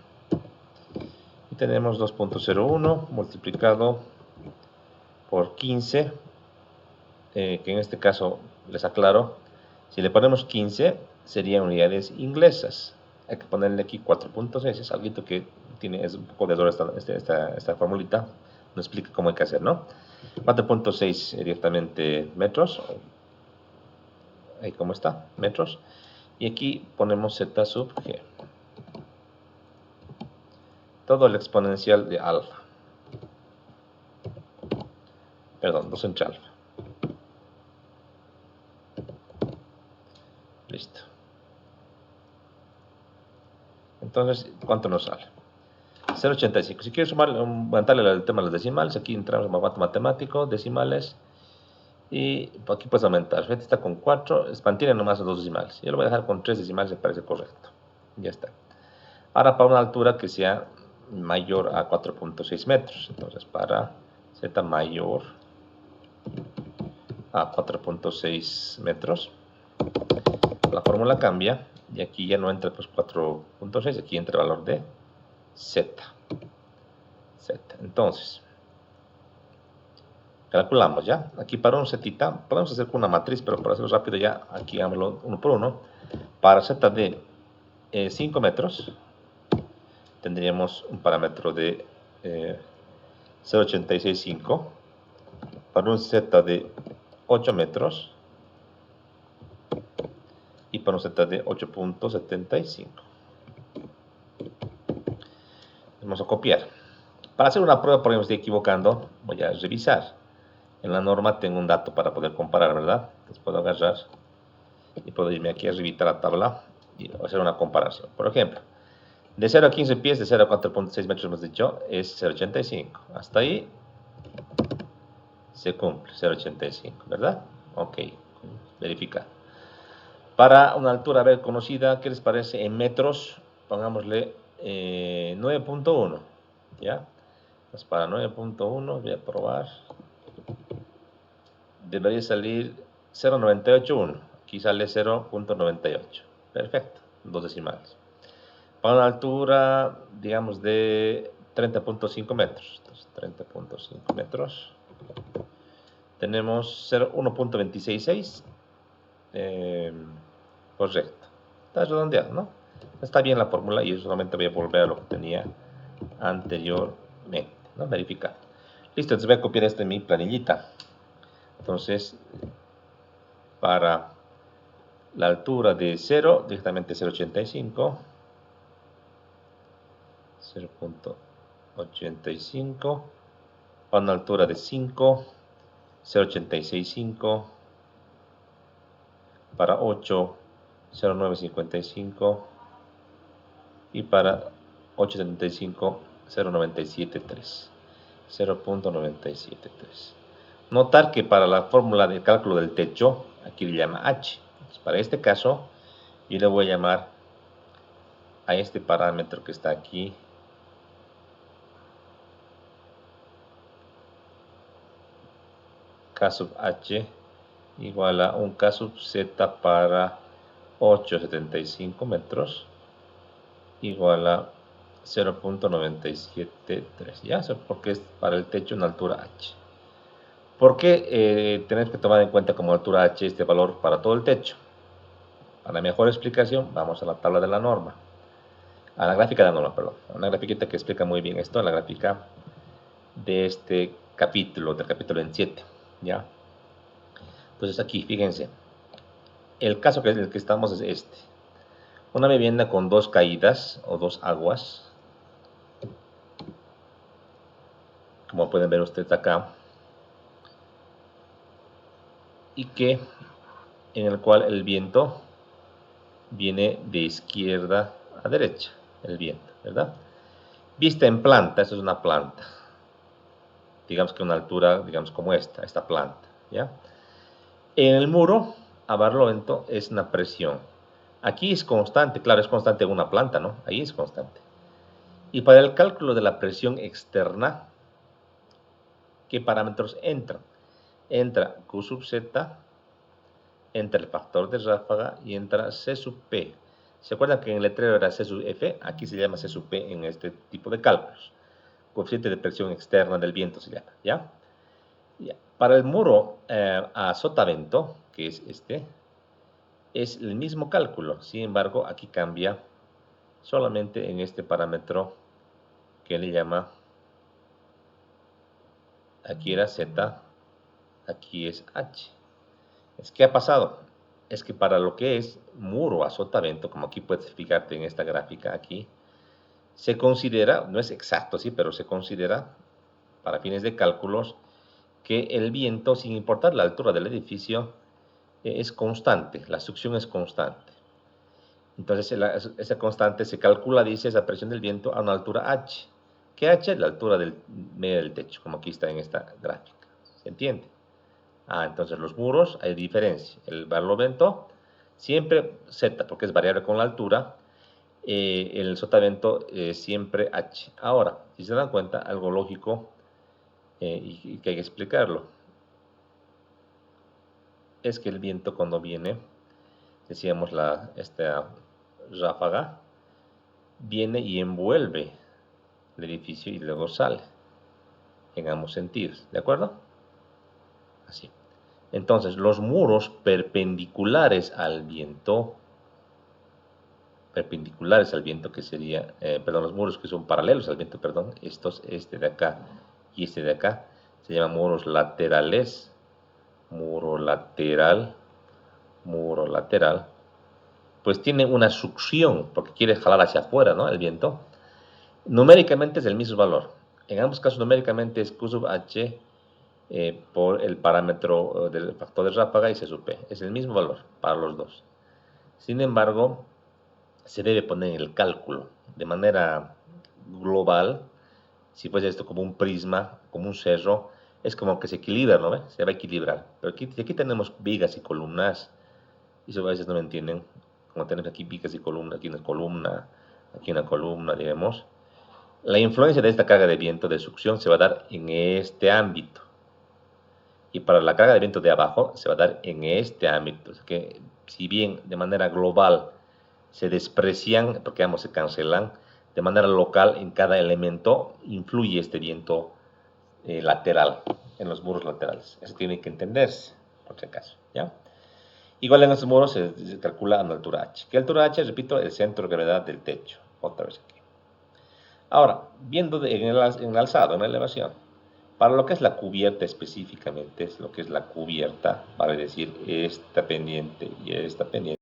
Y tenemos 2,01 multiplicado por 15. Que en este caso, les aclaro, si le ponemos 15, serían unidades inglesas. Hay que ponerle aquí 4,6, es algo que es un poco de error esta formulita, nos explica cómo hay que hacer, ¿no? 4,6 directamente metros, ahí como está, metros, y aquí ponemos Z sub G, todo el exponencial de alfa, perdón, 2 entre alfa. Listo. Entonces, ¿cuánto nos sale? 0,85. Si quieres aumentarle el tema de las decimales, aquí entramos en matemático, decimales, y aquí puedes aumentar. Fíjate, está con 4, mantiene nomás los 2 decimales. Yo lo voy a dejar con 3 decimales, me parece correcto. Ya está. Ahora para una altura que sea mayor a 4,6 metros. Entonces, para Z mayor a 4,6 metros, la fórmula cambia y aquí ya no entra pues 4,6, aquí entra el valor de Z. Entonces, calculamos ya. Aquí para un Z, podemos hacer con una matriz, pero para hacerlo rápido ya, aquí hagámoslo uno por uno. Para Z de 5 metros, tendríamos un parámetro de 0,865. Para un Z de 8 metros y para un Z de 8,75. Vamos a copiar. Para hacer una prueba, por ejemplo, estoy equivocando, voy a revisar. En la norma tengo un dato para poder comparar, ¿verdad? Entonces puedo agarrar y puedo irme aquí arribita a la tabla y hacer una comparación. Por ejemplo, de 0 a 15 pies, de 0 a 4,6 metros hemos dicho, es 0,85. Hasta ahí se cumple, 0,85, ¿verdad? Ok, verificar. Para una altura, a ver, conocida, ¿qué les parece? En metros, pongámosle 9,1, ¿ya? Pues para 9,1 voy a probar. Debería salir 0,981. Aquí sale 0,98. Perfecto, dos decimales. Para una altura, digamos, de 30,5 metros. Entonces, 30,5 metros. Tenemos 1,266. Correcto. Está redondeado, ¿no? Está bien la fórmula y yo solamente voy a volver a lo que tenía anteriormente, ¿no? Verificar. Listo, entonces voy a copiar esto en mi planillita. Entonces, para la altura de 0, directamente 0,85. 0,85. Para una altura de 5, 0,865. Para 8, 0,955. Y para 8,75, 0,973. 0,973. Notar que para la fórmula de cálculo del techo, aquí le llama H. Entonces, para este caso, yo le voy a llamar a este parámetro que está aquí K sub H igual a un K sub Z para 8,75 metros igual a 0.973, ¿ya? Eso porque es para el techo una altura H. ¿Por qué tenemos que tomar en cuenta como altura H este valor para todo el techo? Para mejor explicación, vamos a la tabla de la norma. A la gráfica de la norma, perdón. Una grafiquita que explica muy bien esto, la gráfica de este capítulo, del capítulo en 7, ¿ya? Entonces aquí, fíjense, el caso en el que estamos es este. Una vivienda con 2 caídas o 2 aguas, como pueden ver ustedes acá, y que en el cual el viento viene de izquierda a derecha, el viento, ¿verdad? Vista en planta, esto es una planta, digamos que una altura, digamos como esta planta, ¿ya? En el muro, a barlovento, es una presión. Aquí es constante, claro, es constante en una planta, ¿no? Ahí es constante. Y para el cálculo de la presión externa, ¿qué parámetros entran? Entra Q sub Z, entra el factor de ráfaga y entra C sub P. ¿Se acuerdan que en el letrero era C sub F? Aquí se llama C sub P en este tipo de cálculos. Coeficiente de presión externa del viento se llama, ¿ya? Para el muro a sotavento, que es este, es el mismo cálculo. Sin embargo, aquí cambia solamente en este parámetro que le llama, aquí era Z, aquí es H. ¿Qué ha pasado? Es que para lo que es muro a sotavento, como aquí puedes fijarte en esta gráfica aquí, se considera, no es exacto, sí, pero se considera, para fines de cálculos, que el viento, sin importar la altura del edificio, es constante, la succión es constante. Entonces, esa constante se calcula, dice, esa presión del viento a una altura H. ¿Qué H? La altura del medio del techo, como aquí está en esta gráfica. ¿Se entiende? Entonces los muros hay diferencia. El barlovento siempre Z, porque es variable con la altura. El sotavento siempre H. Ahora, si se dan cuenta, algo lógico y que hay que explicarlo, es que el viento cuando viene, decíamos esta ráfaga, viene y envuelve el edificio y luego sale en ambos sentidos, ¿de acuerdo? Así. Entonces, los muros perpendiculares al viento, que sería, los muros que son paralelos al viento, perdón, este de acá y este de acá, se llaman muros laterales, muro lateral, pues tienen una succión, porque quiere jalar hacia afuera, ¿no? El viento. Numéricamente es el mismo valor. En ambos casos numéricamente es Q sub H por el parámetro del factor de ráfaga y C sub P. Es el mismo valor para los dos. Sin embargo, se debe poner en el cálculo de manera global. Si fuese esto como un prisma, como un cerro, es como que se equilibra, ¿no? Se va a equilibrar. Pero aquí tenemos vigas y columnas, y eso a veces no me entienden. Como tenemos aquí vigas y columnas, aquí una columna, digamos. La influencia de esta carga de viento de succión se va a dar en este ámbito. Y para la carga de viento de abajo se va a dar en este ámbito. Que si bien de manera global se desprecian, porque ambos se cancelan, de manera local en cada elemento influye este viento lateral, en los muros laterales. Eso tiene que entenderse, por si acaso, ¿ya? Igual en estos muros se calcula a una altura H. ¿Qué altura H? Repito, el centro de gravedad del techo. Otra vez aquí. Ahora, viendo en el alzado, en la elevación, para lo que es la cubierta específicamente, es lo que es la cubierta, vale decir esta pendiente y esta pendiente.